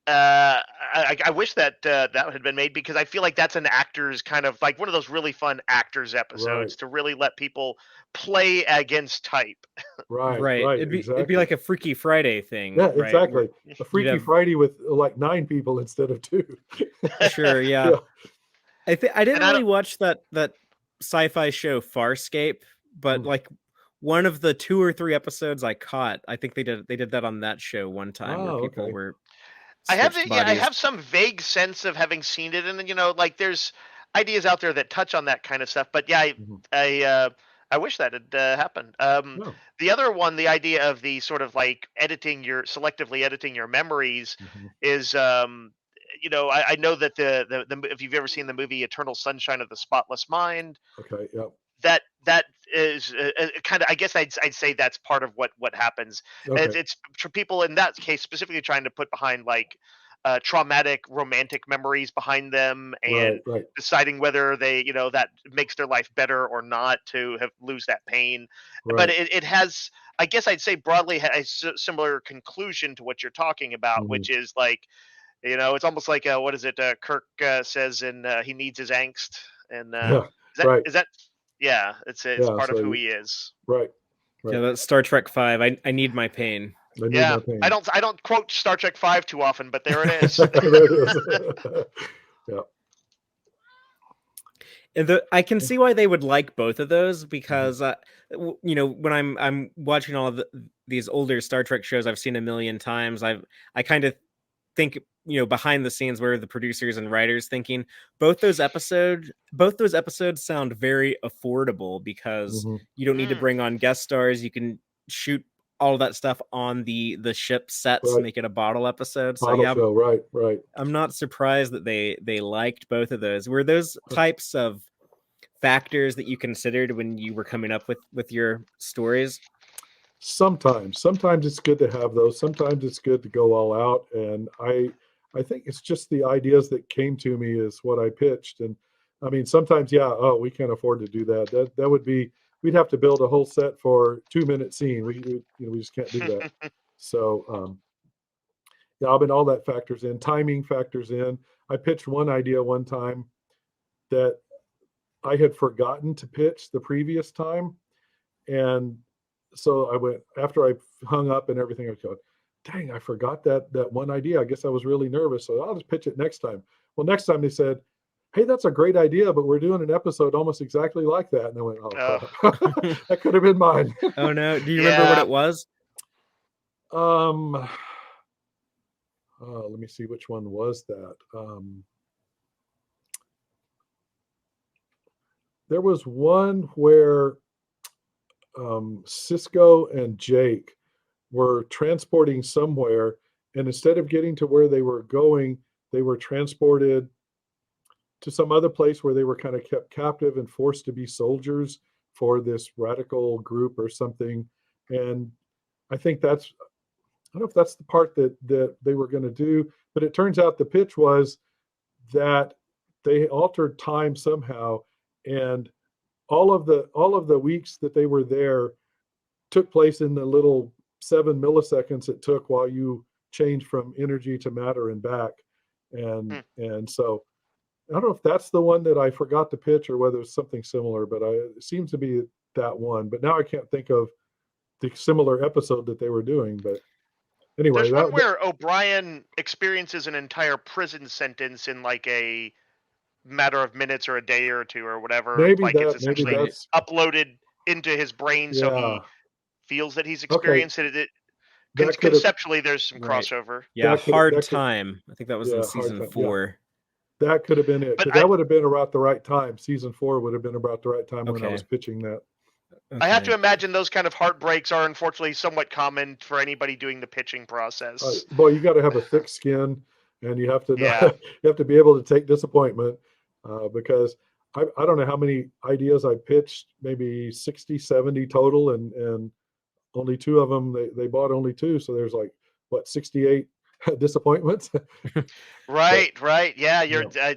I wish that that had been made, because I feel like that's an actor's kind of like one of those really fun actors episodes Right. to really let people play against type. Right. Right. Right. It'd be like a Freaky Friday thing, Yeah, right? Where exactly. A you'd Freaky have Friday with like 9 people instead of 2. sure, yeah. Yeah. I didn't And I really don't. watch that sci-fi show Farscape, but Mm. like one of the 2 or 3 episodes I caught, I think they did that on that show one time where Oh, people okay. were I have switched yeah, I bodies. have some vague sense of having seen it, and like there's ideas out there that touch on that kind of stuff. But yeah, Mhm. I wish that had happened. No. The other one, the idea of the sort of like selectively editing your memories, Mhm. is I know that the if you've ever seen the movie Eternal Sunshine of the Spotless Mind, Okay. Yep. that is kind of, I guess I'd say that's part of what happens. Okay. It's for people in that case specifically trying to put behind like traumatic romantic memories behind them, Right. and Right. deciding whether they that makes their life better or not to have lose that pain. But Right. it has, I guess I'd say broadly, a similar conclusion to what you're talking about, Mhm. which is like it's almost like what is it? Kirk says in he needs his angst, and Yeah. is that Right. is that yeah, it's Yeah. part of So who he is. right. Yeah, Right. that's Star Trek 5. I need my pain. I need Yeah, my I pain. don't quote Star Trek 5 too often, but there it is. There it is. Yeah. And I can see why they would like both of those, Mhm. because when I'm watching all of these older Star Trek shows I've seen a million times, I kind of think, behind the scenes, where the producers and writers thinking both those episodes sound very affordable, because Mhm. you don't need to Mm. bring on guest stars. You can shoot all of that stuff on the ship sets, Right. make it a bottle episode. So Bottle yeah, show. Right. Right. I'm not surprised that they liked both of those. Were those types of factors that you considered when you were coming up with your stories? Sometimes it's good to have those. Sometimes it's good to go all out. And I think it's just the ideas that came to me is what I pitched. And I mean, sometimes, yeah, oh, we can't afford to do that. That would be, we'd have to build a whole set for 2-minute scene. We just can't do that. So yeah, I mean, all that factors in. Timing factors in. I pitched one idea one time that I had forgotten to pitch the previous time. And so I went, after I hung up and everything, I go, dang, I forgot that one idea. I guess I was really nervous. So I'll just pitch it next time. Well, next time they said, hey, that's a great idea, but we're doing an episode almost exactly like that. And I went, oh Oh, crap. That could have been mine. Oh no, do you remember what yeah. it was? um let me see, which one was that. There was one where Cisco and Jake were transporting somewhere, and instead of getting to where they were going, they were transported to some other place where they were kind of kept captive and forced to be soldiers for this radical group or something. And I think I don't know if that's the part that they were going to do, but it turns out the pitch was that they altered time somehow, and all of the weeks that they were there took place in the little 7 milliseconds it took while you changed from energy to matter and back. And Hmm. and so I don't know if that's the one that I forgot to pitch or whether it's something similar, but it seems to be that one. But now I can't think of the similar episode that they were doing. But anyway, There's one where O'Brien experiences an entire prison sentence in like a matter of minutes or a day or two or whatever. Like it's maybe essentially Right. that's uploaded into his brain, so yeah. he feels that he's Okay, experienced it. that could have Conceptually, there's some Right. crossover. Yeah, that could Hard that could Time. I think that was in yeah, hard season time. Yeah, 4. that could have been it, But because that would have been about the right time. Season 4 would have been about the right time when I Okay. was pitching that. I have Okay. to imagine those kind of heartbreaks are unfortunately somewhat common for anybody doing the pitching process. Boy, you got to have a thick skin, and you have to know, Yeah. you have to be able to take disappointment, because I don't know how many ideas I pitched, maybe 60, 70 total, and only 2 of them. They bought only 2, so there's like what 68 disappointments. But Right. Yeah, you're yeah,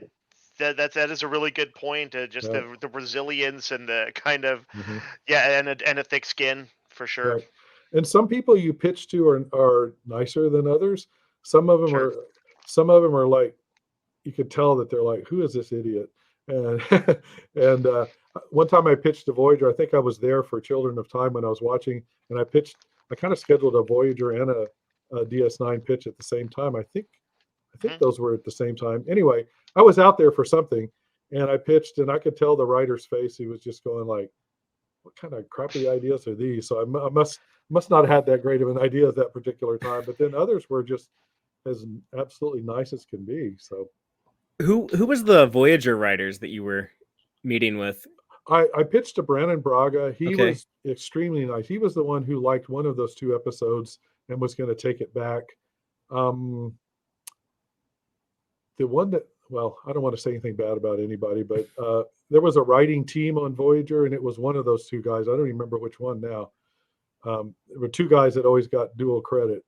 that is a really good point. Just yeah, the resilience and the kind of mhm, yeah, and a thick skin for sure. right. And some people you pitch to are nicer than others. Some of them Sure. are some of them are like you could tell that they're like, who is this idiot? And and one time I pitched a Voyager. I think I was there for Children of Time when I was watching, and I kind of scheduled a Voyager and a DS9 pitch at the same time. I think Mhm. those were at the same time. Anyway, I was out there for something, and I pitched, and I could tell the writer's face. He was just going like, "What kind of crappy ideas are these?" So I must not have had that great of an idea at that particular time. But then others were just as absolutely nice as can be. So Who was the Voyager writers that you were meeting with? I pitched to Brandon Braga. He Okay. was extremely nice. He was the one who liked one of those 2 episodes and was going to take it back. Um, the one that, well, I don't want to say anything bad about anybody, but there was a writing team on Voyager, and it was one of those 2 guys. I don't even remember which one now. There were 2 guys that always got dual credit,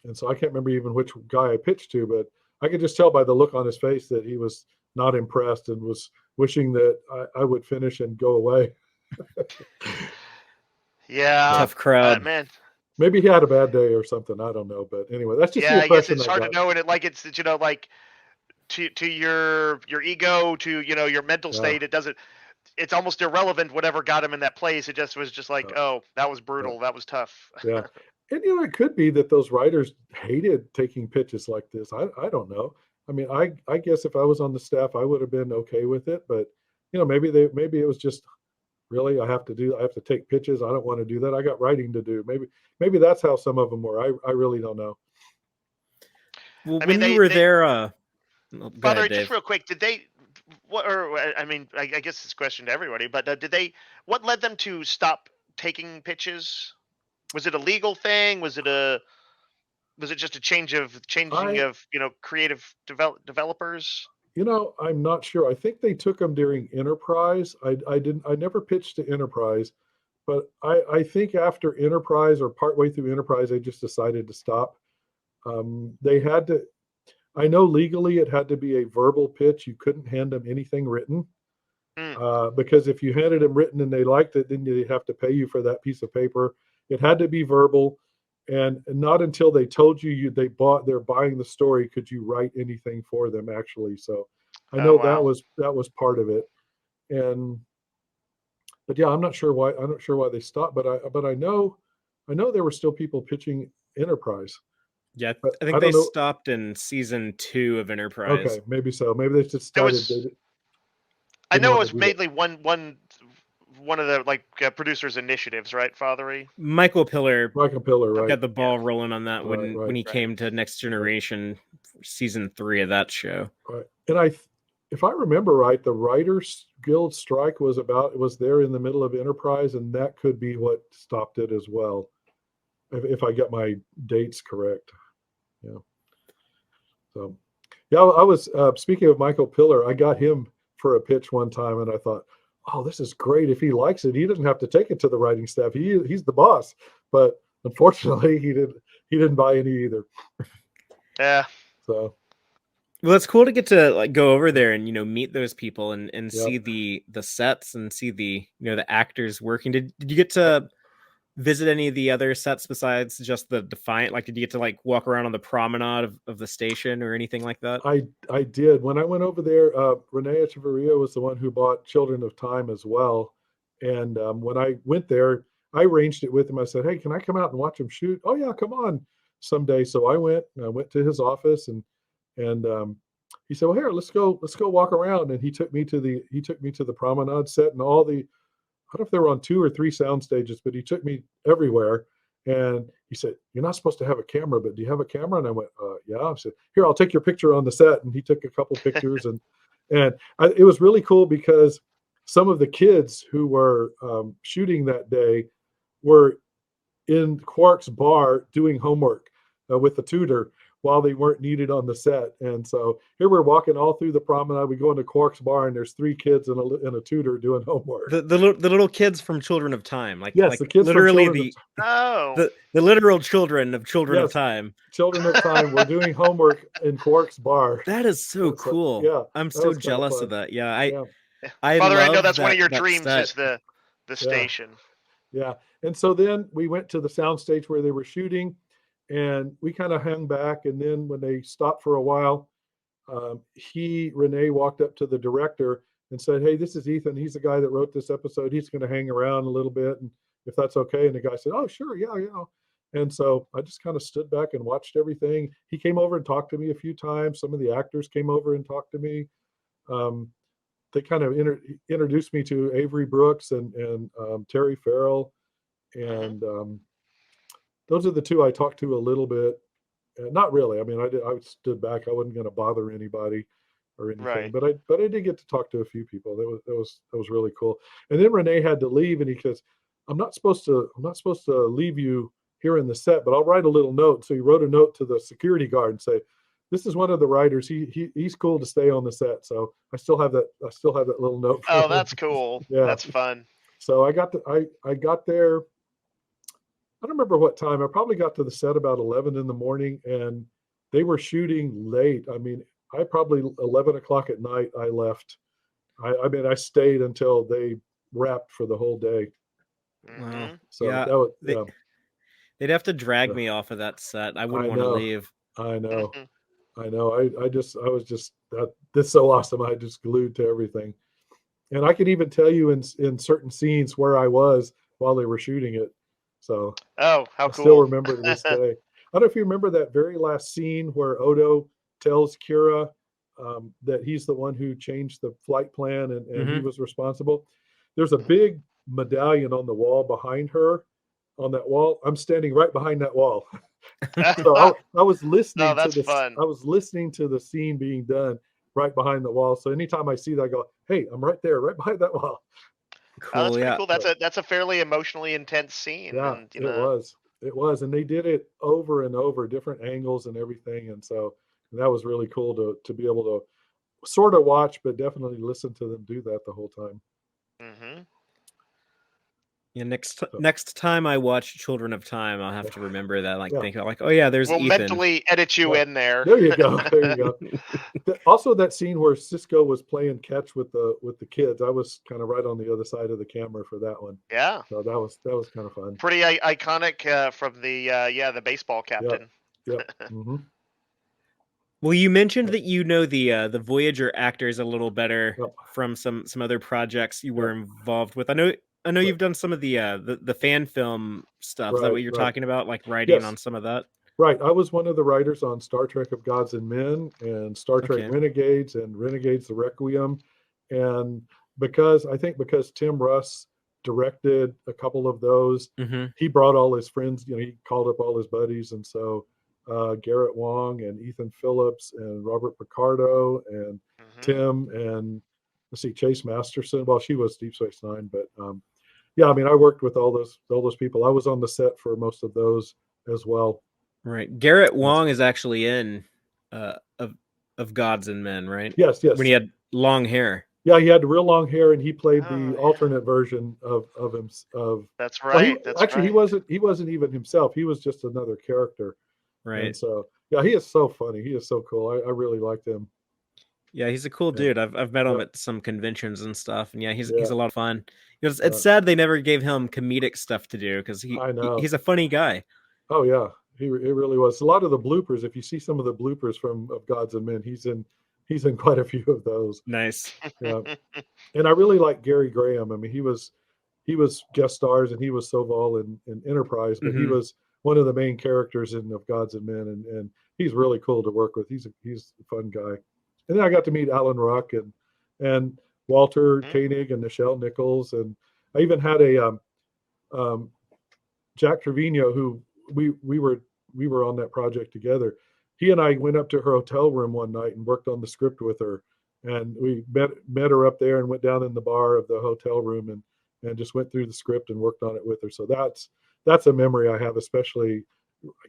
and so I can't remember even which guy I pitched to, but I could just tell by the look on his face that he was not impressed and was wishing that I would finish and go away. Yeah, So Tough crowd. man. maybe he had a bad day or something. I don't know, but anyway, that's just the Yeah, I guess impression it's I hard to got. know, and it's like to your ego, to your mental Yeah, state. It's almost irrelevant whatever got him in that place. It just was just like, yeah, oh, that was yeah, brutal, that was tough. yeah. And it could be that those writers hated taking pitches like this. I don't know. I mean, I guess if I was on the staff, I would have been okay with it. But maybe it was just really I have to take pitches. I don't want to do that. I got writing to do. Maybe that's how some of them were. I really don't know. Well, I mean, when you were they there, go ahead, Father, just Dave. real quick, did they what or I mean, I guess this question to everybody, but did they what led them to stop taking pitches? Was it a legal thing? Was it just a changing I of creative developers? I'm not sure. I think they took them during Enterprise. I never pitched to Enterprise, but I think after Enterprise or partway through Enterprise, they just decided to stop. They had to. I know legally it had to be a verbal pitch. You couldn't hand them anything written Mm, because if you handed them written and they liked it, then they'd have to pay you for that piece of paper. It had to be verbal, and not until they told you they're buying the story could you write anything for them actually. So I oh know wow. that was part of it. And but yeah, I'm not sure why they stopped, but I know there were still people pitching Enterprise, Yeah, but I I think don't they know. stopped in season 2 of Okay, Enterprise. maybe so. Maybe they just It decided they was I didn't know it want to was do that. mainly one of the producers' initiatives, right, Fathery? Michael Pillar Michael Pillar, right? got the Yeah, ball rolling on that Right, when right, he right. came to Next right, Generation, season 3 of that show. right. And if I remember right, the Writers Guild strike was there in the middle of Enterprise, and that could be what stopped it as well, if I get my dates correct. Yeah. So, yeah, I was speaking of Michael Pillar. I got him for a pitch one time, and I thought, oh, this is great. If he likes it, he doesn't have to take it to the writing staff. He's the boss. But unfortunately, he didn't buy any either. Yeah. So, Well, it's cool to get to like go over there and meet those people and yep. see the sets and see the the actors working. Did you get to visit any of the other sets besides just the Defiant? Like, did you get to like walk around on the promenade of the station or anything like that? I did. When I went over there, Renee Echeverria was the one who bought Children of Time as well. And when I went there, I arranged it with him. I said, "Hey, can I come out and watch him shoot?" "Oh yeah, come on someday." So I went. And I went to his office, and he said, "Well, here, let's go walk around." And he took me to the promenade set and all the I don't know if they were on 2 or 3 sound stages, but he took me everywhere. And he said, "You're not supposed to have a camera, but do you have a camera?" And I went, "Yeah." I said, "Here, I'll take your picture on the set." And he took a couple pictures, and it was really cool because some of the kids who were shooting that day were in Quark's bar doing homework with the tutor while they weren't needed on the set. And so here we're walking all through the promenade. We go into Quark's bar, and there's 3 kids and a tutor doing homework. The little kids from Children of Time, Yes, like the kids from literally Children of Oh, the literal children of Children of Yes. Time. Children of Time were doing homework in Quark's bar. That is so And so, cool. yeah, I'm that so was kinda jealous fun. of that. Yeah, Yeah, I Father, I know love that's one of your that dreams set. is the yeah, station. yeah. And so then we went to the soundstage where they were shooting, and we kind of hung back. And then when they stopped for a while, Renee walked up to the director and said, "Hey, this is Ethan. He's the guy that wrote this episode. He's going to hang around a little bit, and if that's okay." And the guy said, "Oh, sure, yeah, yeah." And so I just kind of stood back and watched everything. He came over and talked to me a few times. Some of the actors came over and talked to me. Um, they kind of introduced me to Avery Brooks and Terry Farrell, Hmm. and those are the 2 I talked to a little bit. Not really. I mean, I stood back. I wasn't going to bother anybody or anything, Right. but I did get to talk to a few people. That was really cool. And then Renee had to leave, and he says, I'm not supposed to leave you here in the set, but I'll write a little note." So he wrote a note to the security guard and say, "This is one of the writers. He's cool to stay on the set." So I still have that little note from Oh, him. that's cool. Yeah. That's fun. So I got there. I don't remember what time. I probably got to the set about 11 in the morning, and they were shooting late. I mean, I probably 11 o'clock at night, I left. I mean, I stayed until they wrapped for the whole day. Wow. Hmm. So Yeah, that was, yeah, they'd have to drag yeah. me off of that set. I wouldn't I want to know. leave. I know. I know. I was just, that's so awesome. I just glued to everything. And I can even tell you in certain scenes where I was while they were shooting it. So Oh, how I still cool. remember to this day. I don't know if you remember that very last scene where Odo tells Kira that he's the one who changed the flight plan and he Hmm. was responsible. There's a big medallion on the wall behind her. On that wall, I'm standing right behind that wall. So I was Oh, listening to that's this. fun. I was listening to the scene being done right behind the wall. So anytime I see that, I go, "Hey, I'm right there, right behind that wall." Oh, that's Cool. pretty Yeah. cool. So That's a fairly emotionally intense scene, yeah, and it was. It was, and they did it over and over, different angles and everything, and so that was really cool to be able to sort of watch, but definitely listen to them do that the whole time. hmm Yeah. So Next time I watch Children of Time, I'll have yeah, to remember that. Like yeah, think like, oh yeah, there's we'll Ethan. mentally edit you yeah. in there. There you go. There you go. Also, that scene where Cisco was playing catch with the kids, I was kind of right on the other side of the camera for that one. Yeah, So that was kind of fun. pretty iconic from the the baseball Yep. captain. Yep. Hmm. Well, you mentioned that you know the Voyager actors a little better Yep. from some other projects you were Yep. involved with. I know Right. you've done some of the fan film stuff. Is that Right. what you're Right. talking about? Like writing Yes. on some of that? Right. I was one of the writers on Star Trek of Gods and Men and Star Trek Okay. Renegades and Renegades the Requiem. And I think because Tim Russ directed a couple of those, Hmm. he brought all his friends, he called up all his buddies. And so Garrett Wong and Ethan Phillips and Robert Picardo and Hmm Tim and let's see, Chase Masterson. Well, she was Deep Space Nine, but yeah, I mean, I worked with all those people. I was on the set for most of those as well. Right. Garrett And Wong is actually in uh of Gods and Men, right? yes, When yes. he had long hair. Yeah, he had real long hair, and he played Oh the yeah, alternate version of him. Of that's well, he right. That's actually right. he wasn't even himself. He was just another character. And Right. so yeah, he is so funny. He is so cool. I really liked him. Yeah, he's a cool Yeah, dude. I've met him yeah, at some conventions and stuff, and yeah, he's yeah. a lot of fun. It's Uh, sad they never gave him comedic stuff to do because I know. he's a funny guy. Oh yeah, it really was. A lot of the bloopers. If you see some of the bloopers from of Gods and Men, he's in quite a few of those. Nice. Yeah, and I really like Gary Graham. I mean, he was guest stars and he was Soval in Enterprise, but he Hmm. was one of the main characters in of Gods and Men, and he's really cool to work with. He's a fun guy. And then I got to meet Alan Ruck and Walter Mhm. Koenig and Nichelle Nichols, and I even had a um, Jack Trevino who we were on that project together. He and I went up to her hotel room one night and worked on the script with her, and we met her up there and went down in the bar of the hotel room and just went through the script and worked on it with her. So that's a memory I have, especially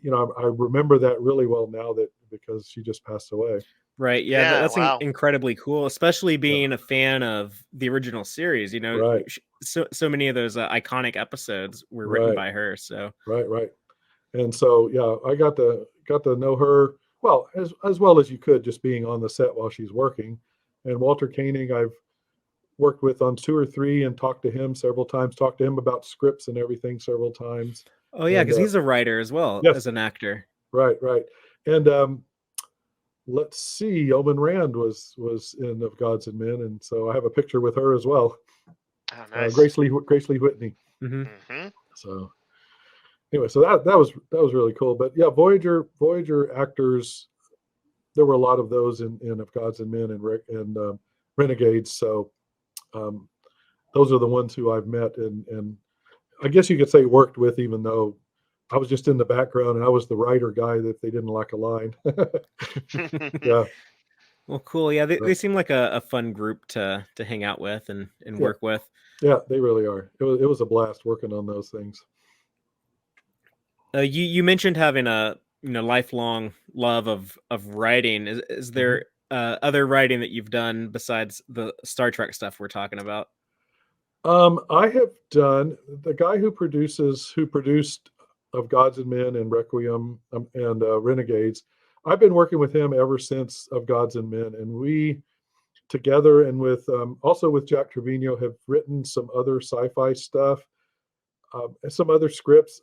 I remember that really well now because she just passed away. Right. Yeah, Yeah, that's wow. incredibly cool, especially being a fan of the original series. Right. So many of those iconic episodes were written Right. by her. So, Right. And so, yeah, I got to know her well, as well as you could, just being on the set while she's working. And Walter Koenig, I've worked with on 2 or 3 and talked to him several times, talked to him about scripts and everything several times. oh yeah, And because he's a writer as well yes, as an actor. right. And let's see, Yeoman Rand was in Of Gods and Men, and so I have a picture with her as well. Oh, nice. Grace Lee Whitney. Hmm. Mm-hmm. So anyway, so that was really cool. But yeah, Voyager actors, there were a lot of those in Of Gods and Men and Renegades. So um, those are the ones who I've met and I guess you could say worked with, even though I was just in the background and I was the writer guy that they didn't like a line. Yeah, Well, cool. Yeah, they but, seem like a fun group to hang out with and yeah, work with. yeah, they really are. It was a blast working on those things. You mentioned having a lifelong love of writing. Is Mhm. there other writing that you've done besides the Star Trek stuff we're talking about? I have done the guy who produced Of Gods and Men and Requiem and Renegades. I've been working with him ever since Of Gods and Men, and we together and with also with Jack Trevino have written some other sci-fi stuff, and some other scripts.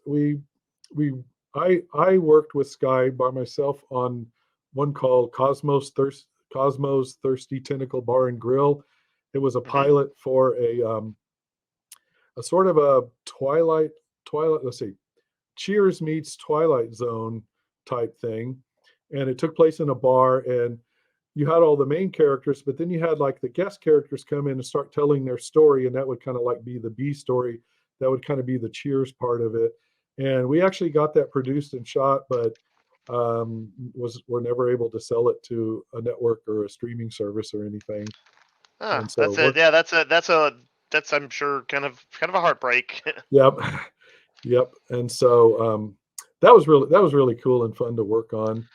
I worked with Sky by myself on one called Cosmos Thirsty Tentacle Bar and Grill. It was a Mm-hmm. pilot for a sort of a Twilight. Let's see, Cheers meets Twilight Zone type thing, and it took place in a bar. And you had all the main characters, but then you had like the guest characters come in and start telling their story, and that would kind of like be the B story. That would kind of be the Cheers part of it. And we actually got that produced and shot, but we're never able to sell it to a network or a streaming service or anything. Ah, And so that's we're it. Yeah, that's I'm sure kind of a heartbreak. yep, yep. And so that was really cool and fun to work on.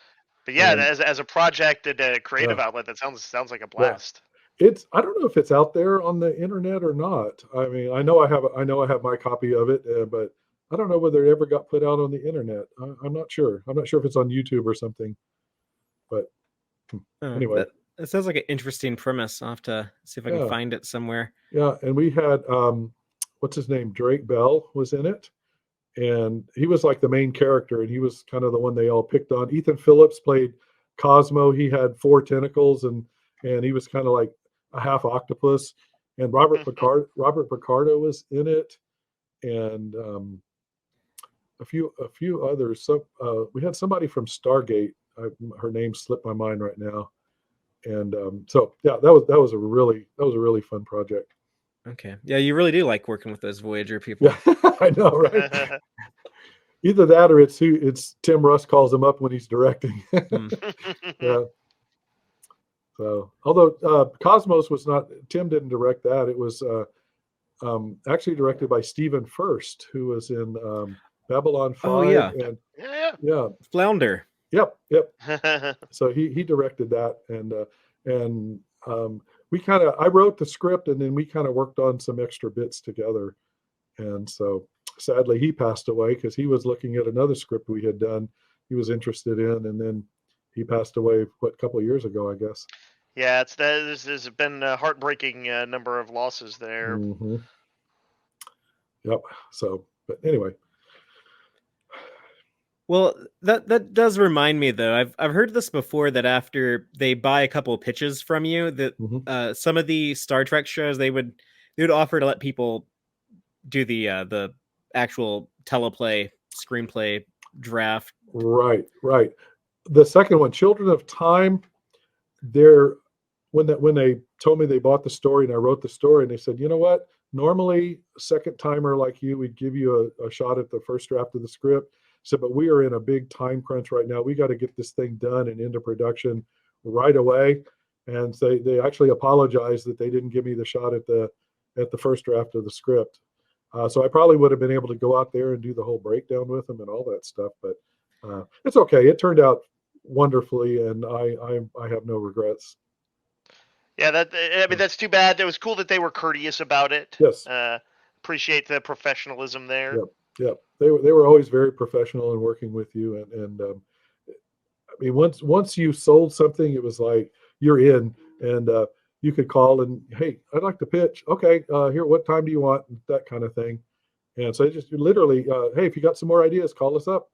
But yeah, And as a project and a yeah, creative outlet, that sounds like a yeah. blast. I don't know if it's out there on the internet or not. I mean, I know I have my copy of it, but I don't know whether it ever got put out on the internet. I'm not sure. I'm not sure if it's on YouTube or something. But Oh, anyway, that sounds like an interesting premise. I'll have to see if I can yeah, find it somewhere. yeah. And we had what's his name? Drake Bell was in it, and he was like the main character, and he was kind of the one they all picked on. Ethan Phillips played Cosmo. He had 4 tentacles, and he was kind of like a half octopus. And Robert Picardo was in it, and a few others. So we had somebody from Stargate. Her name slipped my mind right now. And so yeah, that was a really fun project. Okay. Yeah, you really do like working with those Voyager Yeah, people. I know, right? Either that or it's Tim Russ calls him up when he's directing. Hmm. Yeah. So although Cosmos was not, Tim didn't direct that. It was actually directed by Stephen First, who was in Babylon Oh 5 yeah, and Yeah. yeah, Flounder. yep. Yeah. So he directed that, and we kind of I wrote the script, and then we kind of worked on some extra bits together. And so sadly he passed away because he was looking at another script we had done he was interested in, and then he passed away a couple of years ago, I guess. Yeah, there's been a heartbreaking number of losses there. Hmm. Yep. So, but anyway. Well, that does remind me though. I've heard this before that after they buy a couple of pitches from you, that Hmm. some of the Star Trek shows they would offer to let people do the actual teleplay screenplay draft. Right. The second one, Children of Time, they're when they told me they bought the story and I wrote the story, and they said, you know what? Normally, a second timer like you, we'd give you a shot at the first draft of the script. So, but we are in a big time crunch right now. We got to get this thing done and into production right away. And so they actually apologized that they didn't give me the shot at the first draft of the script. So I probably would have been able to go out there and do the whole breakdown with them and all that stuff. But It's okay. It turned out wonderfully, and I have no regrets. Yeah, I mean that's too bad. It was cool that they were courteous about it. Yes. Appreciate the professionalism there. Yep. Yep. They were always very professional in working with you, and I mean, once you sold something, it was like you're in, and you could call and, hey, I'd like to pitch. Okay, here, what time do you want? That kind of thing. And so just literally, hey, if you got some more ideas, call us up.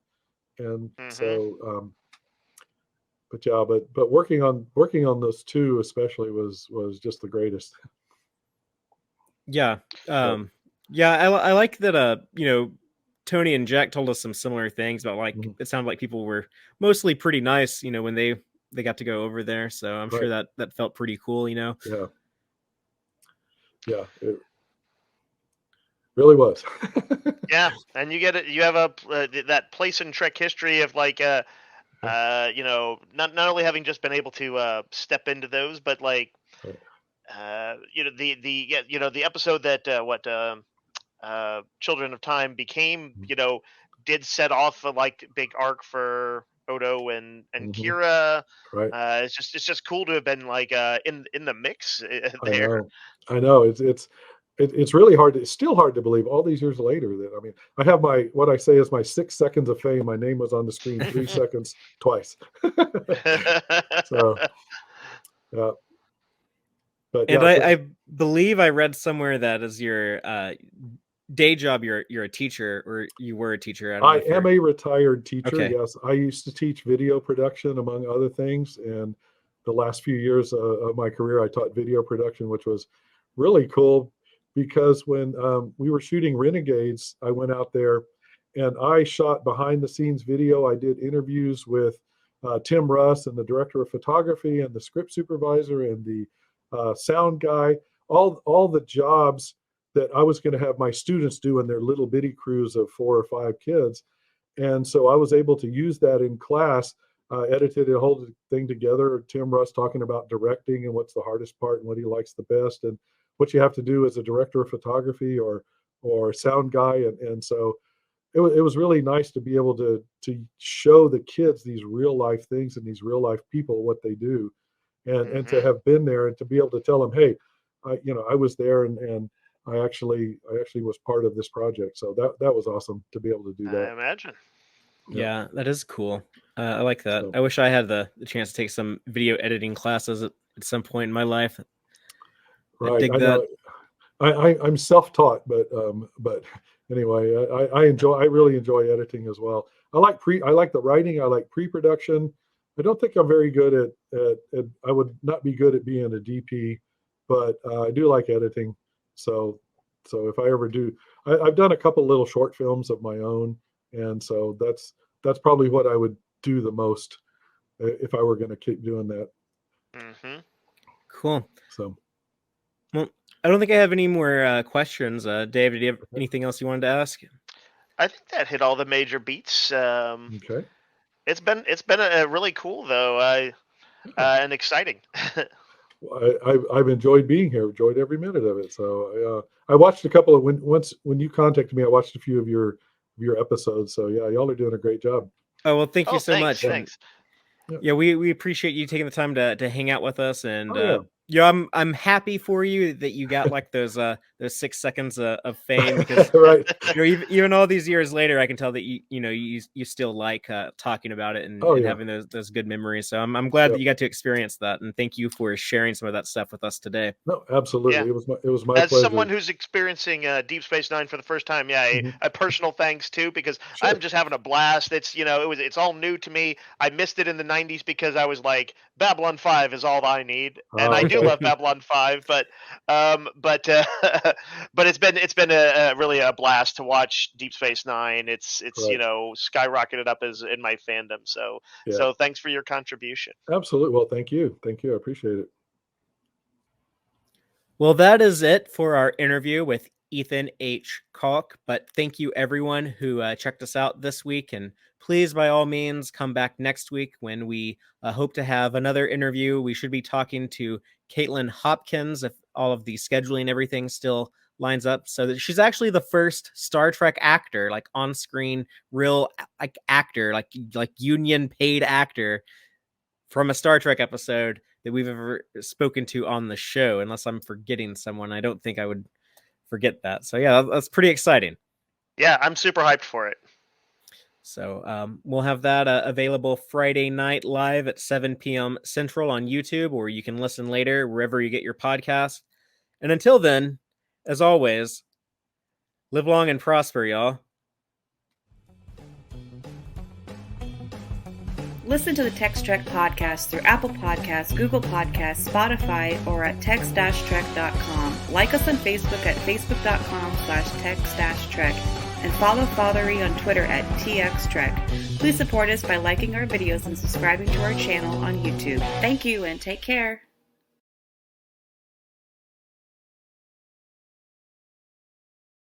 And Hmm. so, but yeah, but working on those two especially was just the greatest. Yeah. So, Yeah, I like that Tony and Jack told us some similar things about, like, mhm, it sounded like people were mostly pretty nice, when they got to go over there. So I'm right, sure that felt pretty cool. yeah, yeah, it really was. Yeah, and you get it. You have that place in Trek history of like not only having just been able to step into those, but like Right. the yeah, the episode that Children of Time became, did set off a like big arc for Odo and Hmm. Kira. Right. It's just cool to have been like in the mix I there. know. I know. It's really hard. It's still hard to believe all these years later that, I mean, I have what I say is my 6 seconds of fame. My name was on the screen 3 seconds twice. So, yeah, but And yeah, I believe I read somewhere that as your day job, you're a teacher, or you were a teacher. I don't know I if am you're a retired teacher. okay. Yes, I used to teach video production among other things, and the last few years of my career, I taught video production, which was really cool because when we were shooting Renegades, I went out there and I shot behind the scenes video. I did interviews with Tim Russ and the director of photography and the script supervisor and the sound guy. All the jobs that I was going to have my students do in their little bitty crews of 4 or 5 kids. And so I was able to use that in class, edited a whole thing together. Tim Russ talking about directing and what's the hardest part and what he likes the best and what you have to do as a director of photography or sound guy. And so it was really nice to be able to show the kids these real life things and these real life people what they do, and to Hmm. have been there and to be able to tell them, hey, I was there, and I actually was part of this project. So that was awesome to be able to do that. I imagine. Yeah. Yeah, that is cool. I like that. So I wish I had the chance to take some video editing classes at some point in my life. I right, dig I that. know. I'm self-taught, but anyway, I really enjoy editing as well. I like the writing. I like pre-production. I don't think I'm very good at I would not be good at being a DP, but I do like editing. So so if I ever do, I've done a couple little short films of my own, and so that's probably what I would do the most if I were going to keep doing that. Hmm. Cool. So Well, I don't think I have any more questions. Dave, did you have anything else you wanted to ask? I think that hit all the major beats. okay. It's been a really cool though, Yeah. and exciting. I've enjoyed being here, enjoyed every minute of it. So I watched a couple of when you contacted me, I watched a few of your episodes. So yeah, y'all are doing a great job. Oh, well, thank you Oh, so thanks, much. Yeah, And thanks. yeah. yeah, we appreciate you taking the time to hang out with us. And Oh yeah, yeah, I'm happy for you that you got like those 6 seconds of fame, because right. even all these years later, I can tell that you still like talking about it, and, Oh and yeah, having those good memories. So I'm glad that yep. you got to experience that, and thank you for sharing some of that stuff with us today. No, Yeah. absolutely. It was my As pleasure. someone who's experiencing Deep Space Nine for the first time, yeah, Mhm. a personal thanks too, because I'm Sure. just having a blast. It's all new to me. I missed it in the '90s because I was like, Babylon 5 is all I need, and I do Okay. love Babylon 5, but it's been a really a blast to watch Deep Space Nine. It's Right. skyrocketed up as in my fandom. So Yeah. so thanks for your contribution. Absolutely. Well, thank you. Thank you. I appreciate it. Well, that is it for our interview with Ethan H. Calk. But thank you, everyone who checked us out this week. And please, by all means, come back next week when we hope to have another interview. We should be talking to Caitlin Hopkins if all of the scheduling and everything still lines up. So that she's actually the first Star Trek actor, like on screen, real like actor, like union paid actor from a Star Trek episode that we've ever spoken to on the show. Unless I'm forgetting someone, I don't think I would forget that. So yeah, that's pretty exciting. Yeah, I'm super hyped for it. So we'll have that available Friday night live at 7 p.m. Central on YouTube, or you can listen later wherever you get your podcast. And until then, as always, live long and prosper, y'all. Listen to the Tex-Trek podcast through Apple Podcasts, Google Podcasts, Spotify, or at tex-trek.com. Like us on Facebook at facebook.com/tex-trek. And follow Fatheree on Twitter at TXTrek. Please support us by liking our videos and subscribing to our channel on YouTube. Thank you and take care.